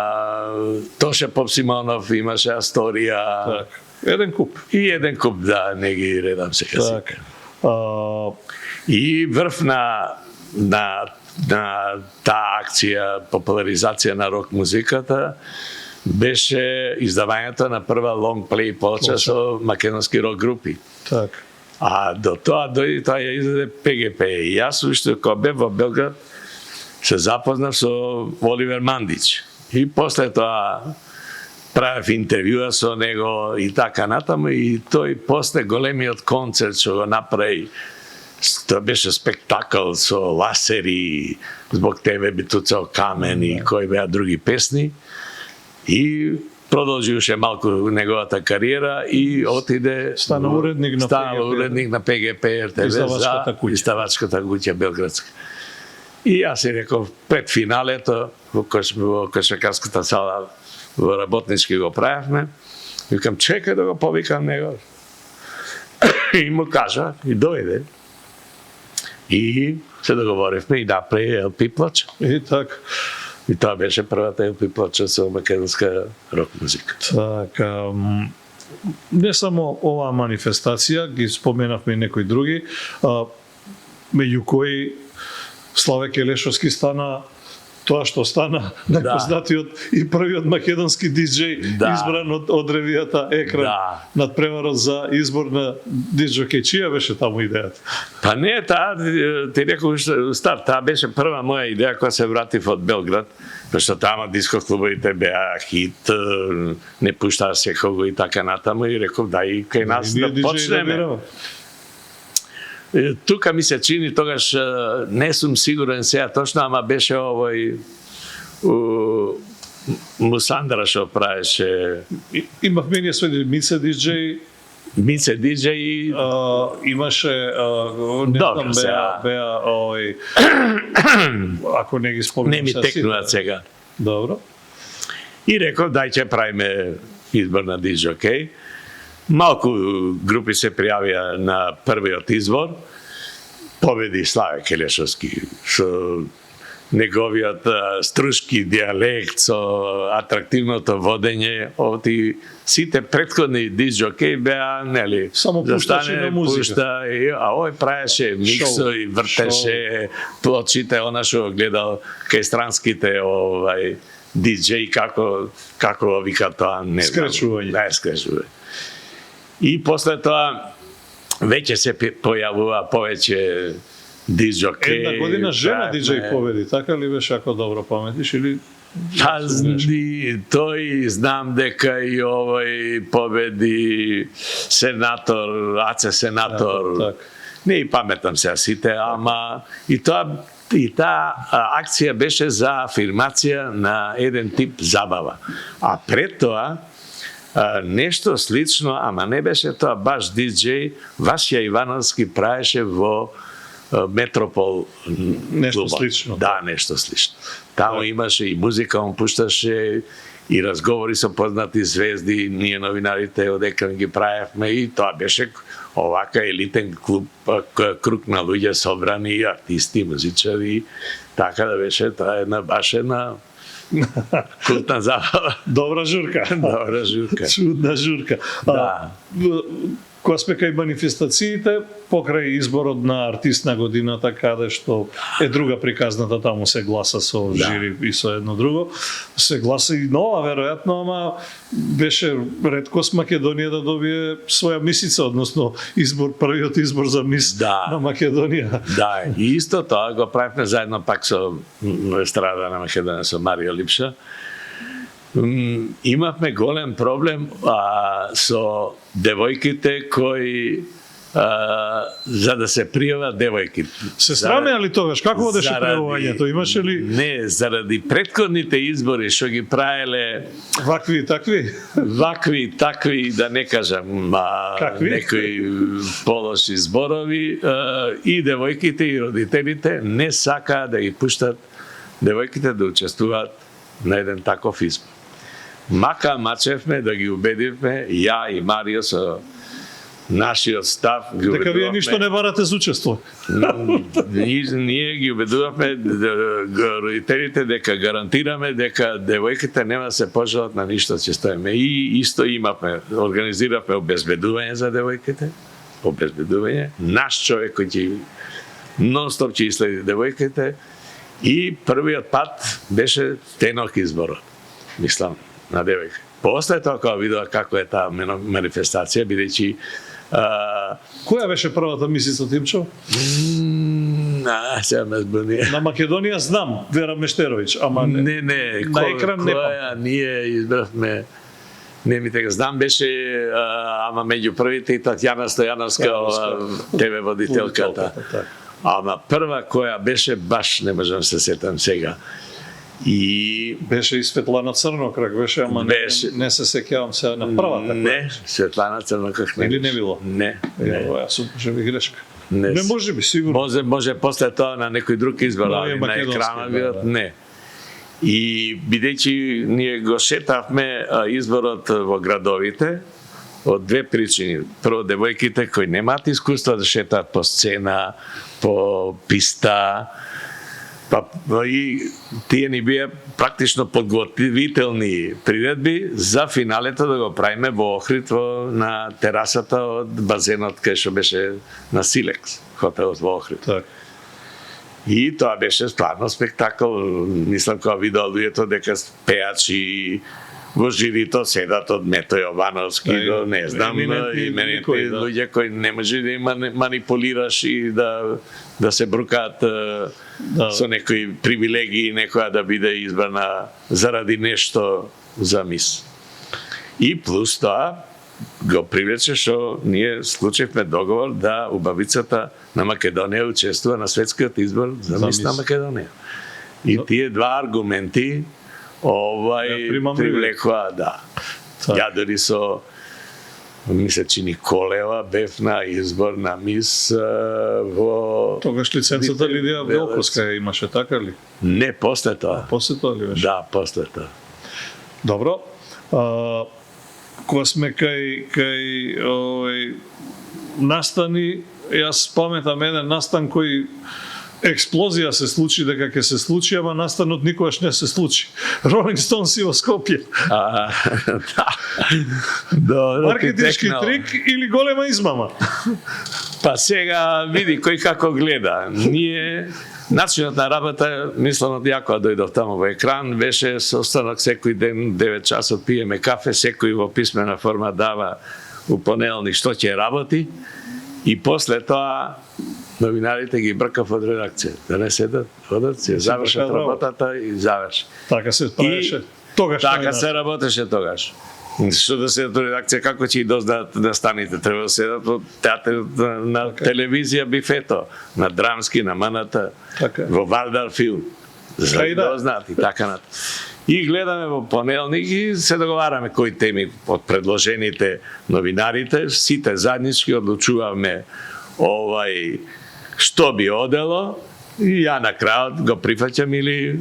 Тоше Попсимонов имаше Асторија. Еден куп. И еден куп, да, не ги редам сега сите. И врв на таа акција, популаризација на рок музиката, беше издавањето на прва лонг плей плоча со македонски рок групи. Так. А до тоа дојде, тоа ја издаде ПГП. И јас уште кога бев во Белград се запознав со Оливер Мандич. И после тоа правев интервјуа со него и така натаму, и тој после големиот концерт што го направи, тоа беше спектакл со ласери, због тебе би туцал камен и кои беа други песни, и продолжи уште малку неговата кариера и отиде... Стана уредник на ПГП РТВ за издавачката куќа Белградска. И јас си реков, пред финалето, во кошаркарската сала во работнички го правевме, викам, чекај да го повикам него. И му кажа, и дојде. И се договоривме и направи LP плоча. И така. И тоа беше првата LP плоча со македонска рок музика. Така, не само оваа манифестација, ги споменавме и некои други, меѓу кои Славе Келешовски стана тоа што стана најпознатиот и првиот македонски диџеј избран од ревијата Екран над преварот за избор на диџокеј. Чија беше таму идејата? Па не, таа, ти реков старт, таа беше прва моја идеја кога се вратив од Белград, зашто тама дискоклубовите беа хит, не пуштаа секого и така натаму, и реков и кај нас да почнеме. Тука ми се чини, тогаш не сум сигурен сега точно, ама беше овој Мусандра што правеше. Имавме ние свој Мице диџеј. Мице диџеј. Имаше, не знам, беа овој, ако не ги спомням. Не ми текнуваат сега. Добро. И реков, дај ќе правиме избор на диџокеј. Малку групи се пријавија на првиот избор. Победи Славе Келешовски со неговиот струшки дијалект, со атрактивното водење. Сите претходни диџокеј беа, нели, само пуштачи на музика. А овој правеше миксо и вртеше плочите, она што гледал кај странските диџеј, како вика тоа, не знам. Скречување. Да, скречување. И после тоа веќе се појавува повеќе диџокеј. Една година жена диџеј победи, така ли беше, ако добро паметиш, или тој знам дека и овој победи сенатор, АЦ сенатор. Не и паметам се сите, ама и таа акција беше за афирмација на еден тип забава. А пред тоа нешто слично, ама не беше тоа баш диџеј, Васја Ивановски праеше во Метропол нешто клуба. слично. Да, нешто слично. Таму имаше и музика, он пушташе и разговори со познати звезди, ние новинарите од екран ги правевме и тоа беше овака елитен клуб, круг на луѓе собрани, артисти, музичари, така да беше тоа баш една култна забава. Добра журка. Добра журка. Чудна журка. Да. Кога сме кај манифестациите, покрај изборот на артист на годината, каде што е друга приказната, таму се гласа со жири и со едно друго, се гласа и нова, веројатно, ама беше реткост Македонија да добие своја мисица, односно првиот избор за мис на Македонија. Да, и исто тоа го правевме заедно пак со естрада на Македонија, со Марио Липша. Имавме голем проблем со девојките кои за да се пријават девојки. Се срамеа ли тогаш? Како одеше пријавувањето? Имаше ли? Не, заради претходните избори што ги правеле вакви и такви? Вакви и такви, да не кажам некои полоши зборови, и девојките и родителите не сакаа да ги пуштат девојките да учествуваат на еден таков избор. Мака мачевме да ги убедивме, ја и Марио со нашиот став ги убедувавме. Дека вие ништо не барате за учество. Ние ги убедувавме родителите дека гарантираме дека девојките нема да се пожалат на ништо ќе стоиме. И исто имавме, организиравме обезбедување за девојките, обезбедување. Наш човек кој ќе нон-стоп ќе следи девојките. И првиот пат беше тенок изборот, мислам, на девојка. После тоа, кога видела како е таа манифестација, бидејќи... Која беше првата мисица, Тимчо? Сега ме збуни. На Македонија знам, Вера Мештеровиќ, ама не, на екран не која ние избравме... Не ми така знам, беше, ама меѓу првите и Татјана Стојановска, ТВ водителката. Ама прва која беше, баш не можам се сетам сега. И беше и Светлана Црнокрак, беше, ама не се сеќавам сега на првата. Не, Светлана Црнокрак не. Или не било? Не. Јас може би грешка. Не може би, сигурно. Може после тоа на некој друг избор, али на екранот не. И бидејќи ние го шетавме изборот во градовите, од две причини. Прво, девојките кои немаат искуство да шетаат по сцена, по писта, и тие ни бија практично подготвителни приредби за финалето да го правиме во Охрид на терасата од базенот кај што беше на Силекс, хотелот во Охрид. И тоа беше стварно спектакл. Мислам, кога видел луѓето дека пеачи во жирито седат од Мето Јовановски до не знам имените луѓе кои не може да манипулираш и да се брукаат со некои привилегии, некоја да биде избрана заради нешто за мис. И плюс тоа го привлече што ние склучивме договор да убавицата на Македонија учествува на светскиот избор за мис на Македонија. И тие два аргументи привлекува, да. Ја дори со мисля, че Николева бев на избор на мис во... Тогаш лиценцата Лидија Велковска имаше, така ли? Не, после тоа. После тоа ли беше? Да, после тоа. Добро. Кога сме кај настани, јас паметам еден настан кој експлозија се случи дека ќе се случи, ама настанот никогаш не се случи. Ролинг Стоунси во Скопје. Да. Маркетички трик или голема измама? Па сега види кој како гледа. Ние начинот на работа, мислам од јако дојдов таму во екран, беше состанок секој ден 9 часот пиеме кафе, секој во писмена форма дава у понеделник што ќе работи и после тоа новинарите ги бркав од редакција. Да не седат, одат, се завршат работата и заврши. Така се правеше тогаш. Така се работеше тогаш. Што да седат во редакција, како ќе и дознаат да станите? Треба да седат во театар, на телевизија, бифето, на драмски, на маната, во Вардар филм. За да дознаат и така нат. И гледаме во понеделник и се договараме кои теми од предложените новинарите, сите заеднички одлучуваме што би одело и ја на крајот го прифаќам или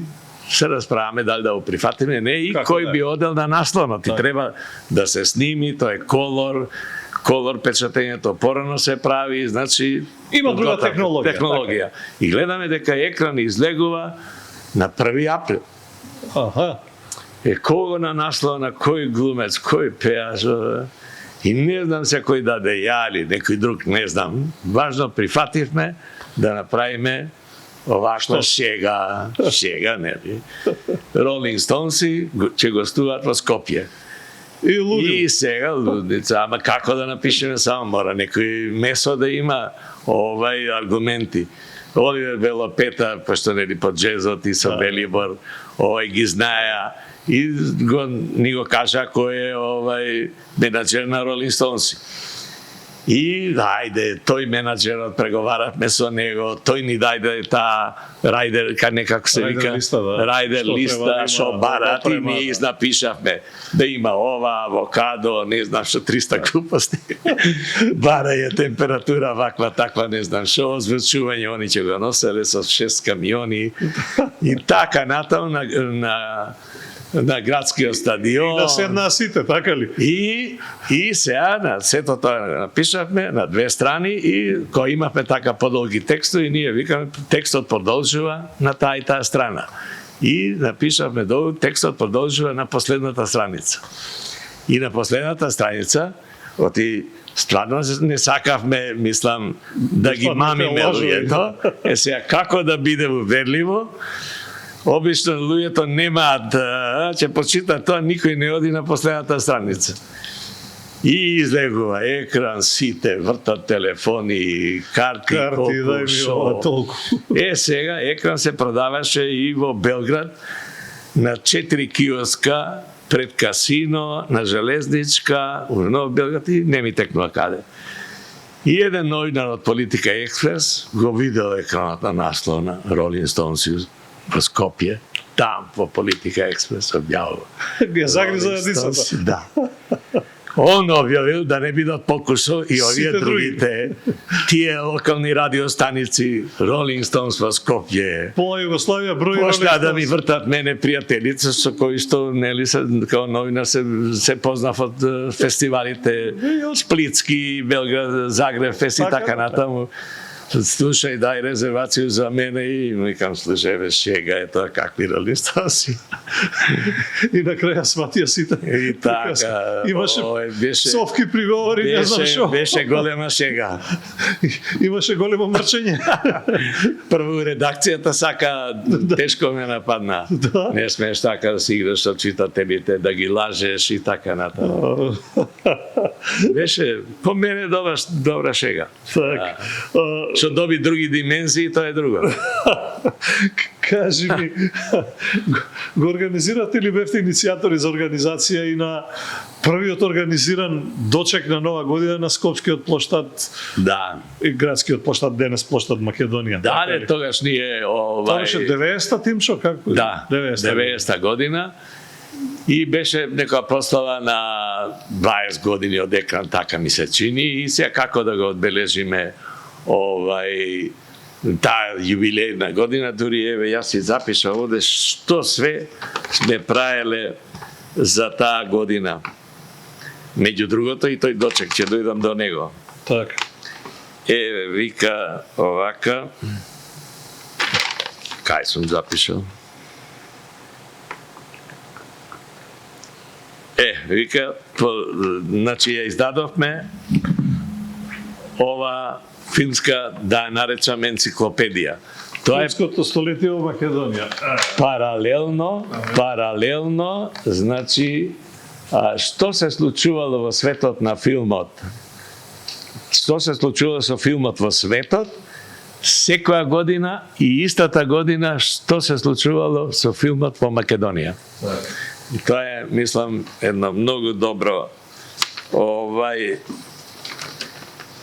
се расправаме дали да го прифатиме, не, и кој би одел на наслонот. И треба да се сними, тоа е колор печатењето порано се прави, значи има друга технологија. И гледаме дека екран излегува на 1 април. Кого на наслона, кој глумец, кој пеаш, и не знам се кој даде ја или некој друг, не знам. Важно прифативме да направиме оваква шега, не би. Rolling Stones ќе гостуваат во Скопје. И сега лудница, ама како да напишеме, само мора некој месо да има аргументи. Оливер Белопета, пошто нели под джезот и со Белибор, ги знаеа и ни го кажа кој е менаџер на Rolling Stones. И ајде, тој менаџерот преговаравме со него, тој ни дајде таа рајдер, некако се вика, рајдер листа, шо барат, и ние изнапишавме да има ова, авокадо, не знам што, 300 глупости. Бара е температура ваква, таква, не знам што, озвучување, они ќе го носеле со 6 камиони и така натаму на градскиот стадион. И да седнаа сите, така ли? И сега на сето тоа напишавме на 2 страни и кој имавме така подолги текстови, ние викаме текстот продолжува на таа и таа страна. И напишавме долу, текстот продолжува на последната страница. И на последната страница, стварно не сакавме, мислам, да ги мамиме луѓето. Сега како да биде уверливо? Обично луѓето немаат, ќе почитат тоа, никој не оди на последната страница. И излегува екран, сите вртат телефони, карти, колку, шо. Сега екран се продаваше и во Белград на 4 киоска пред касино, на Железничка, во Нов Белград и не ми текнува каде. И еден новинар од Политика Експрес го видел екранот на наслов на Rolling Stones во Скопје, там во Политика Експрес објавува. Ги загриза јадицата. Да. Он објавил да не бидат покусо и овие другите, тие локални радиостаници, Rolling Stones во Скопје. Пола Југославија број Rolling Stones. Почна да ми вртат мене пријателица со кои што нели се као новинар се познав од фестивалите Сплитски, Белград, Загреб фест и така натаму. Слушај, дај резервација за мене и викам, слушај, бе, шега е тоа, какви Rolling Stones. И на краја сватија сите. И така, имаше совки приговори, не знам шо. Беше голема шега. Имаше големо мрчење. Прво редакцијата сака, тешко ме нападна. Не смееш така да си играш со читателите, да ги лажеш и така натаму. Беше, по мене добра шега. Так. Што доби други димензии, тоа е друго. Кажи ми, го организирате ли, бевте иницијатори за организација и на првиот организиран дочек на Нова година на Скопскиот плоштад? Да. И градскиот плоштад, денес плоштад Македонија. Да, тогаш ние... Тоа беше 90-та, Тимшо, како? Да, 90-та година. И беше некоја прослава на 20 години од екран, така ми се чини, и сега како да го одбележиме таа јубилејна година, дури еве јас си запишав овде што све сме правеле за таа година. Меѓу другото и тој дочек, ќе дојдам до него. Так. Еве, вика овака. Кај сум запишал? Вика, значи ја издадовме ова филмска, да наречам, енциклопедија. Тоа е Филмското столетие во Македонија. Паралелно, значи, што се случувало во светот на филмот? Што се случувало со филмот во светот секоја година и истата година што се случувало со филмот во Македонија. И тоа е, мислам, едно многу добро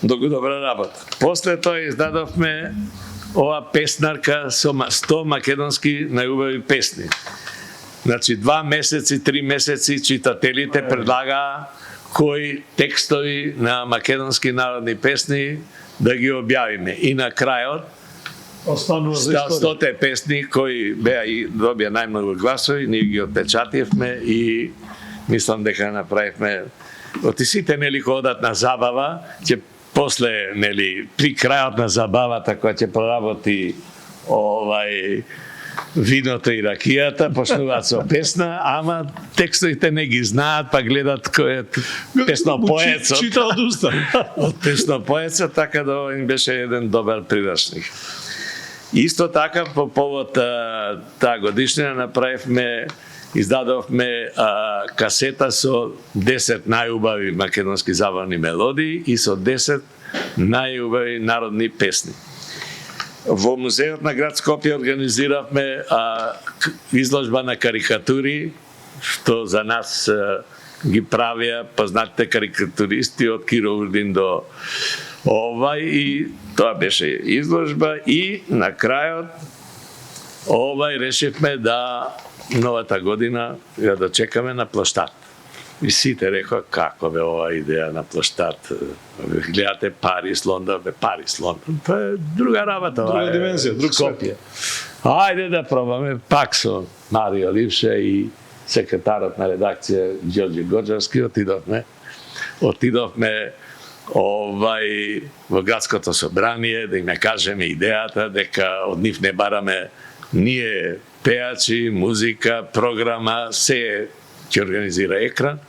многу добра работа. После тоа издадовме ова песнарка со 100 македонски најубави песни. Значи 2 месеци, 3 месеци читателите предлагаа кои текстови на македонски народни песни да ги објавиме. И на крајот останува за историја. 100 песни кои беа и добија најмногу гласови, ние ги отпечативме и мислам дека направивме оти сите нели кои одат на забава, ќе после нели при крајот на забавата кога ќе проработи виното и ракијата, почнуваат со песна, ама текстовите не ги знаат, па гледат кој е песнопоецот. Чита од уста. Од песнопоецот, така да ова им беше еден добар прирачник. Исто така, по повод таа годишнина направивме, издадовме касета со 10 најубави македонски забавни мелодии и со 10 најубави народни песни. Во музеот на град Скопје организиравме изложба на карикатури, што за нас ги правија познатите карикатуристи од Киро Урдин до и тоа беше изложба и на крајот решивме да новата година ја дочекаме на плоштад. И сите рекоа како бе ова идеја на плоштад. Гледате Парис, Лондон, Парис, Лондон. Тоа е друга работа, друга димензија, друг Скопје. Ајде да пробаме пак со Марио Ливше и секретарот на редакција Ѓорѓе Гоџарски отидовме во градското собрание да им кажеме идејата дека од нив не бараме ние пеачи, музика, програма, се ќе организира екран,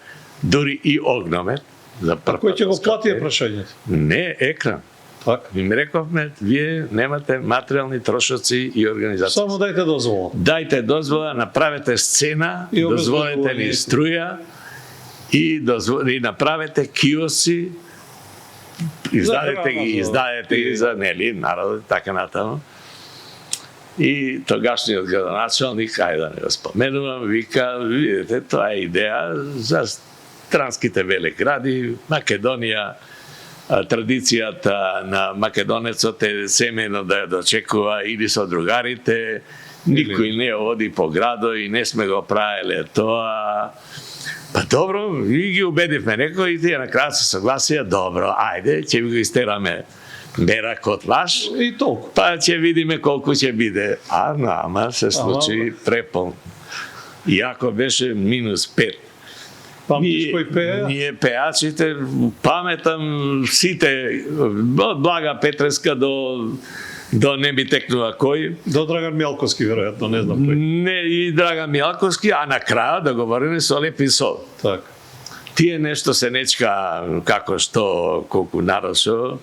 дури и огномет. Кој ќе го плати прашањето? Не, екран. Так. Им рековме, вие немате материјални трошоци и организација. Само дајте дозвола. Дајте дозвола, направете сцена, дозволете ни струја и направете киоси, издадете ги за нели народ, така натаму. И тогашниот градоначалник, ајде да не го споменувам, вика, видите, тоа е идеја за странските велегради, Македонија, традицијата на македонецот е семено да ја дочекува или со другарите, никој не оди по градо и не сме го правеле тоа. Па добро, и ги убедивме некој и тие на крај се согласија, добро, ајде, ќе ви го истераме мерак од лаш, и толку. Па ќе видиме колку ќе биде. Ама се случи препон. Иако беше -5. Памтиш кој пее? Ние пеачите, паметам сите, од Блага Петреска до не би текнува кој. До Драган Мјалковски, веројатно, не знам кој. Не, и Драган Мјалковски, а на крајот да говориме со Лепи Сол. Так. Тие нешто се нечка како што, колку народ шо,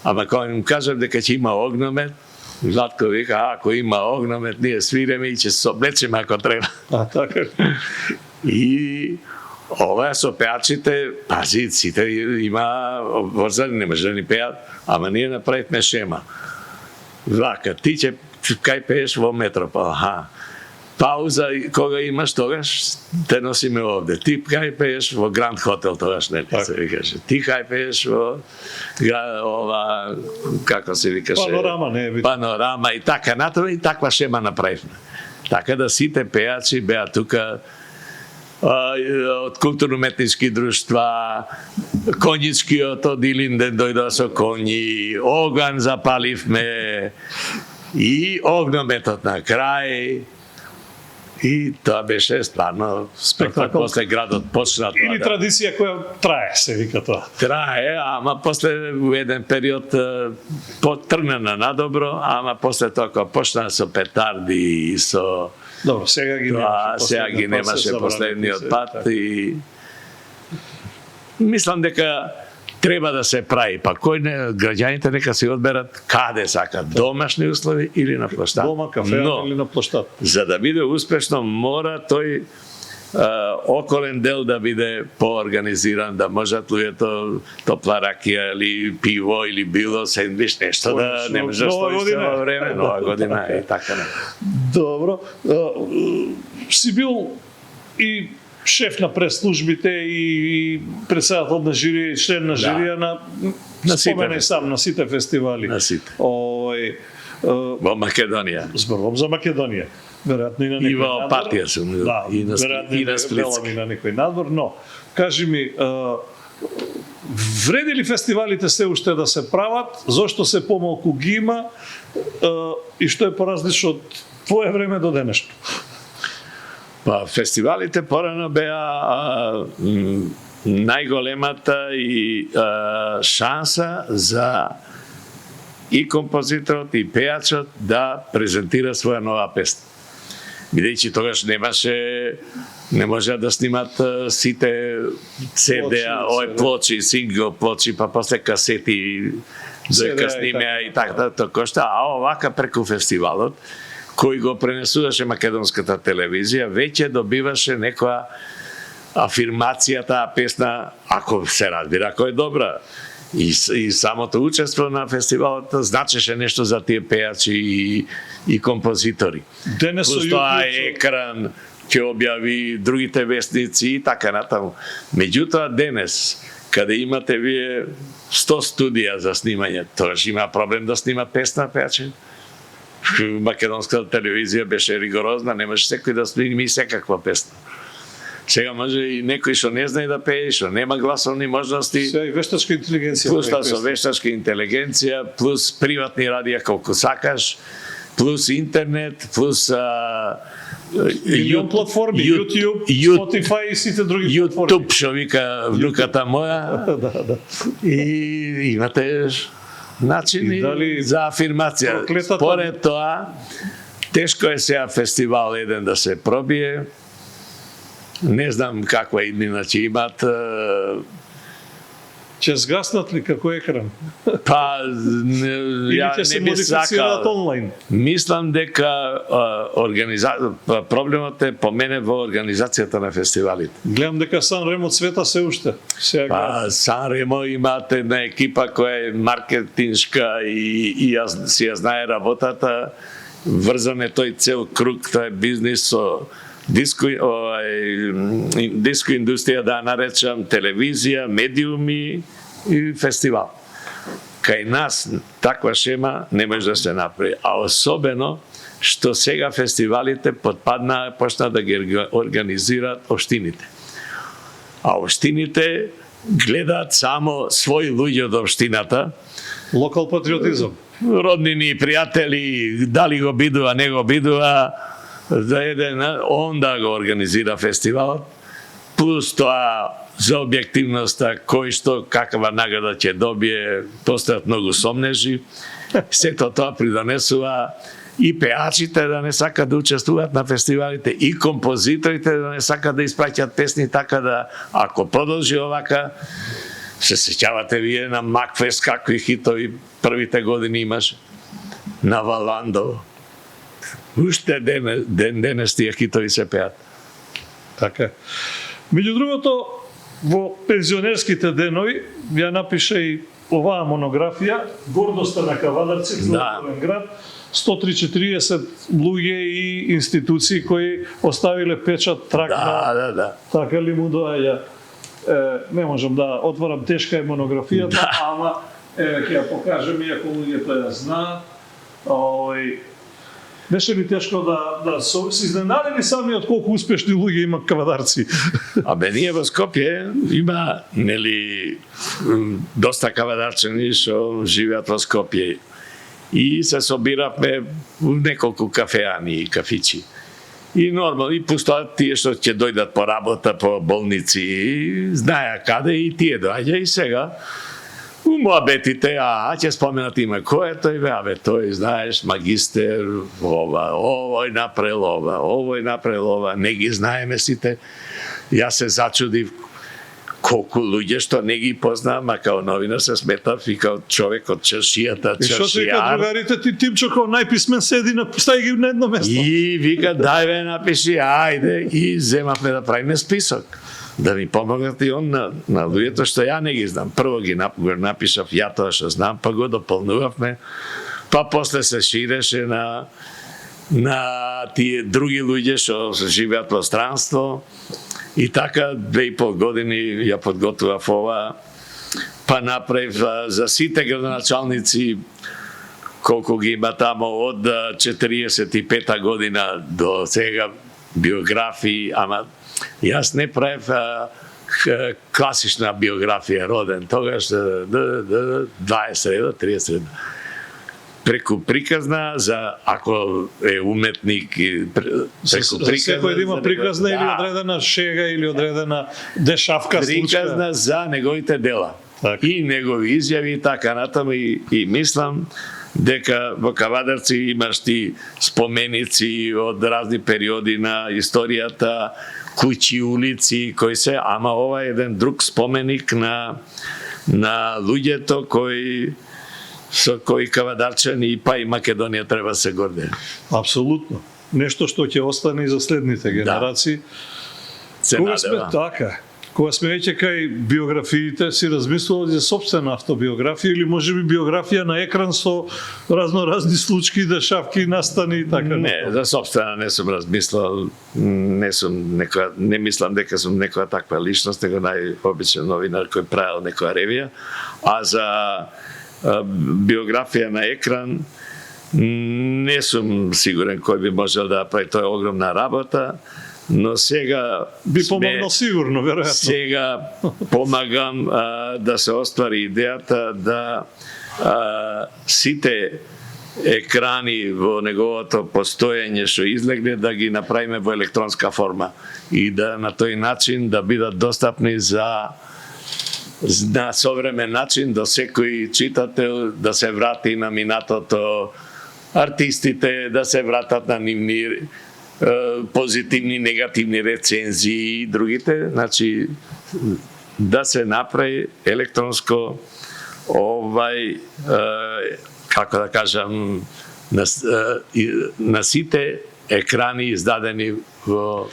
ама кога им кажам дека ќе има огномет, Златко вика, ако има огномет, ние свиреме и ќе се облечеме ако треба. Така. И ова со пеачите, пази, сите има обврзани, не може да ни пеат, ама ние направивме шема. Вака, ти ќе кај пееш во Метропол, пауза кога имаш тогаш те носиме овде. Ти кај пееш во Гранд Хотел тогаш не се викаше. Ти кај пееш во ова како се викаше? Панорама, не е. Панорама и така натаму и таква шема направивме. Така да сите пеачи беа тука од културно-уметнички друштва, конјичкиот од Илинден дојдоа со коњи, оган запаливме и огнометот на крај. И тоа беше стварно спектакл. После градот почна тоа. Или традиција која трае, се вика тоа. Трае, ама после во еден период потргна на надобро, ама после тоа кога почна со петарди и со добро, сега ги немаше. Сега ги немаше последниот пат и мислам дека треба да се прави, па кој не, граѓаните нека се одберат каде сакат, домашни услови или на плоштад. Дома, кафе или на плоштад. За да биде успешно, мора тој околен дел да биде поорганизиран, да можат луѓето топла ракија или пиво или било сендвич, нешто да не можеш во време, нова година и така. Добро. Си бил и шеф на прес-службите и председател на жирија и член на жирија на споменај сам на сите фестивали. На сите. Во Македонија. Зборувам за Македонија. Веројатно и на некој надвор. И во партија сум, и на Сплитски. И на некој надвор, но кажи ми, вреди ли фестивалите се уште да се прават? Зошто се помалку ги има? И што е поразлично од твое време до денешно? Па, фестивалите порано беа најголемата и шанса за и композиторот и пејачот да презентира своја нова песна. Бидејќи тогаш не можеа да снимат сите CD-а, плочи, сингл плочи, па после касети, дека снимеа и така, кошта, а овака преку фестивалот, кој го пренесуваше македонската телевизија, веќе добиваше некоја афирмација таа песна, ако се разбира, ако е добра. И самото учество на фестивалот значеше нешто за тие пејачи и композитори. Плюс тоа екран ќе објави другите вестници и така натаму. Меѓутоа денес, каде имате вие 100 студија за снимање, тогаш има проблем да снимат песна пејачи. Македонската телевизија беше ригорозна, немаше секој да сними секаква песна. Сега може и некој што не знае да пее, што нема гласовни можности. Сега и вештачка интелигенција. Плюс тоа со вештачка интелигенција, плюс приватни радија колку сакаш, плюс интернет, плюс милион платформи, YouTube, Spotify и сите други платформи. YouTube, што вика внуката моја. Да. И имате начини за афирмација. Поред тоа, тешко е сега фестивал еден да се пробие. Не знам каква иднина ќе имат. Ќе сгаснат ли како екран? Па, ја не би сакал. Мислам дека проблемот е по мене во организацијата на фестивалите. Гледам дека Сан Ремо цвета се уште. Па, Сан Ремо имат една екипа која е маркетиншка и си ја знае работата. Врзан е тој цел круг, тоа е бизнис со диско индустрија, да наречам, телевизија, медиуми и фестивал. Кај нас таква шема не може да се направи, а особено што сега фестивалите почна да ги организираат општините. А општините гледаат само своји луѓе од општината. Локал патриотизам. Роднини и пријатели, дали го бидува, не го бидува, за он да го организира фестивалот, плюс тоа за објективноста, кој што, каква награда ќе добие, постојат многу сомнежи. Сето тоа придонесува и пеачите да не сакат да учествуваат на фестивалите, и композиторите да не сакат да испраќаат песни, така да, ако продолжи овака, се сеќавате вие на Макфест, какви хитови првите години имаше, на Валандо. Уште денес тие хитови се пеат. Така. Меѓу другото, во пензионерските денови ја напише и оваа монографија Гордоста на кавадарци, Златовен град, 130 луѓе и институции кои оставиле печат, трак. Да. Така ли му доаѓа? Не можам да отворам, тешка е монографијата, ама ќе ја покажем, иако луѓето ја знаат. Беше ли тешко да се изненадени сами од колку успешни луѓе има кавадарци? Абе, ние во Скопје има, нели, доста кавадарчани што живеат во Скопје. И се собиравме в неколку кафеани и кафичи. И нормално, и постојат тие што ќе дојдат по работа, по болници, и знаеа каде, и тие доаѓа и сега. У моабетите, ќе споменат име, кој е тој, бе, тој, знаеш, магистер, овој направил ова, не ги знаеме сите. Јас се зачудив колку луѓе што не ги познавам, а као новинар се сметав и као човек од чаршијата, И што се вика чаршијар. другарите, ти Тимчо као најписмен седи, стави ги на едно место. И вика, дај бе, напиши, ајде, и земавме да правиме список. Да ми помогнат и он на луѓето што ја не ги знам. Прво го напишав ја тоа што знам, па го дополнувавме, па после се ширеше на тие други луѓе што живеат во странство. И така 2,5 години ја подготвував ова, па направив за сите градоначалници колку ги има тамо од 45 година до сега биографии, ама јас не правев класична биографија роден, тогаш 20 лет, 30 лет. Преку приказна за ако е уметник и преку приказна. Секој да има приказна или одредена шега или одредена дешавка случка. Приказна за неговите дела. Так. И негови изјави и така натаму и мислам дека во Кавадарци имаш ти споменици од разни периоди на историјата, куќи, улици, кои се, ама ова е еден друг споменик на луѓето со кои Кавадарчани па и Македонија треба се горде. Апсолутно. Нешто што ќе остане и за следните генерации. Се Кога сме надевам. така, кога сме веќе кај биографиите, си размислувал за собствена автобиографија или можеби биографија на екран со разноразни случаи, дешавки, настани и така. Не, за собствена не сум размислал, не мислам дека сум некоја таква личност, него најобичен новинар кој правил некоја ревија, а за биографија на екран не сум сигурен кој би можел да прави, тоа е огромна работа, но сега би помогнал сигурно, веројатно. Сега помагам да се оствари идејата да сите екрани во неговото постоење што излегне да ги направиме во електронска форма и да на тој начин да бидат достапни на современ начин до секој читател, да се врати на минатото, артистите да се вратат на нивни позитивни, негативни рецензии и другите, значи да се направи електронско како да кажам на сите екрани издадени во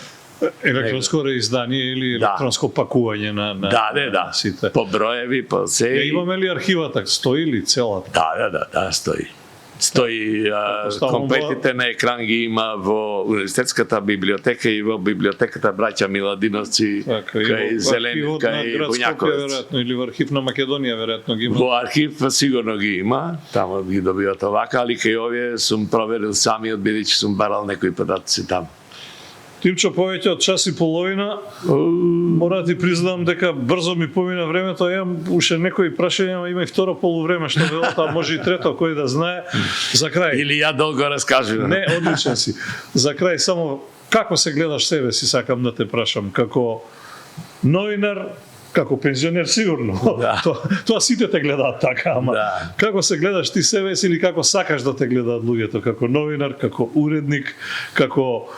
електронско реиздание или електронско пакување на сите. По броеви, по се. Имаме ли архивата? Стои ли целата? Да, стои. Стои комплетите на екран ги има во Универзитетската библиотека и во библиотеката Браќа Миладиновци, кај Зелени, кај Буњаковец. Веројатно, или во архив на Македонија веројатно ги има. Во архив сигурно ги има, тамо ги добиват овака, али кај овие сум проверил самиот, бидејќи сум барал некои податци таму. Тимчо, повеќе од час и половина, мора да ти признам дека брзо ми помина времето, имам уште некои прашања, има и второ полувреме што велат, а може и трето, кој да знае. За крај. Или ја долго раскажувам. Не, одличен си. За крај само како се гледаш себе си, сакам да те прашам, како новинар, како пензионер сигурно. Да. Тоа сите те гледаат така, ама како се гледаш ти себе си или како сакаш да те гледаат луѓето, како новинар, како уредник, како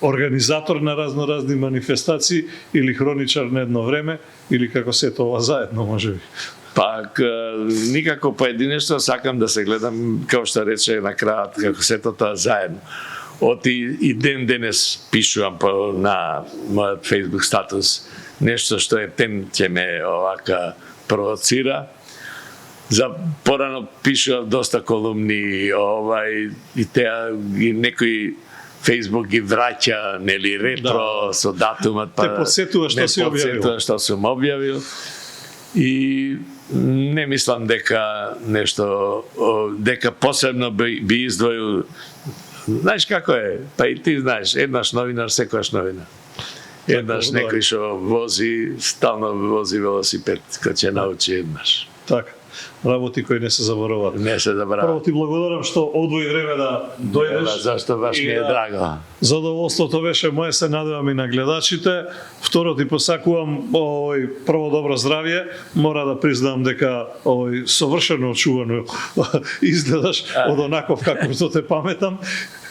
организатор на разноразни манифестации или хроничар на едно време, или како се тоа заедно, можеби? Пак, никако поединечно сакам да се гледам, како што рече на крајот, како сето тоа заедно. И ден денес пишувам на мојот Facebook статус нешто што ќе ме овака провоцира. За порано пишував доста колумни, и некои Facebook ги враќа, нели, ретро, со датумот, те подсетува што си објавил. Што сум објавил. И не мислам дека дека посебно би издвоил. Знаеш како е? Па и ти знаеш, еднаш новинар, секојаш новинар. Еднаш некој што вози, стално вози велосипед, кога ќе научи еднаш. Така. Работи кои не се забораваат. Не се забораваат. Прво ти благодарам што одвои време да дојдеш. Зашто баш ми е драго. Задоволството беше мое, се надевам и на гледачите. Второ ти посакувам прво добро здравје. Мора да признам дека совршено очувано изгледаш од онаков како што те паметам.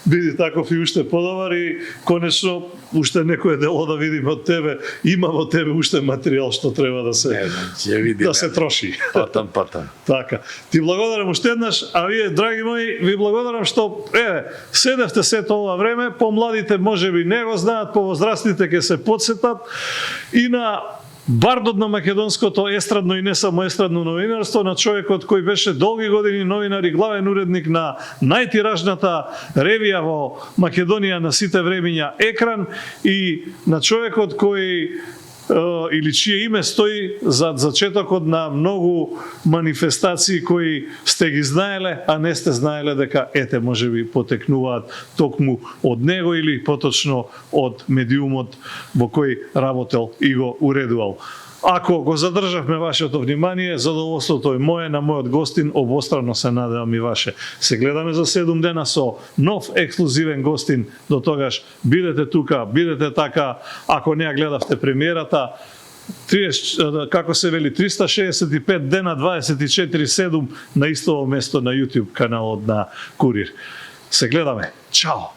биди таков и уште подобар и конечно уште некое дело да видиме од тебе, има во тебе уште материјал што треба да се да се троши. Потом. Така. Ти благодарам уште еднаш, а вие драги мои, ви благодарам што седевте сето ова време, помладите можеби не го знаат, повозрастните ќе се потсетат и на бардот на македонското естрадно и не само естрадно новинарство, на човекот кој беше долги години новинар и главен уредник на најтиражната ревија во Македонија на сите времиња Екран и на човекот кој или чие име стои зад зачетокот на многу манифестации кои сте ги знаеле, а не сте знаеле дека можеби потекнуваат токму од него или поточно од медиумот во кој работел и го уредувал. Ако го задржавме вашето внимание, задоволството е мое, на мојот гостин, обострано се надевам и ваше. Се гледаме за 7 дена со нов ексклузивен гостин. До тогаш бидете тука, бидете така, ако не ја гледавте премиерата, како се вели, 365 дена, 24/7 на истово место на YouTube каналот на Курир. Се гледаме. Чао!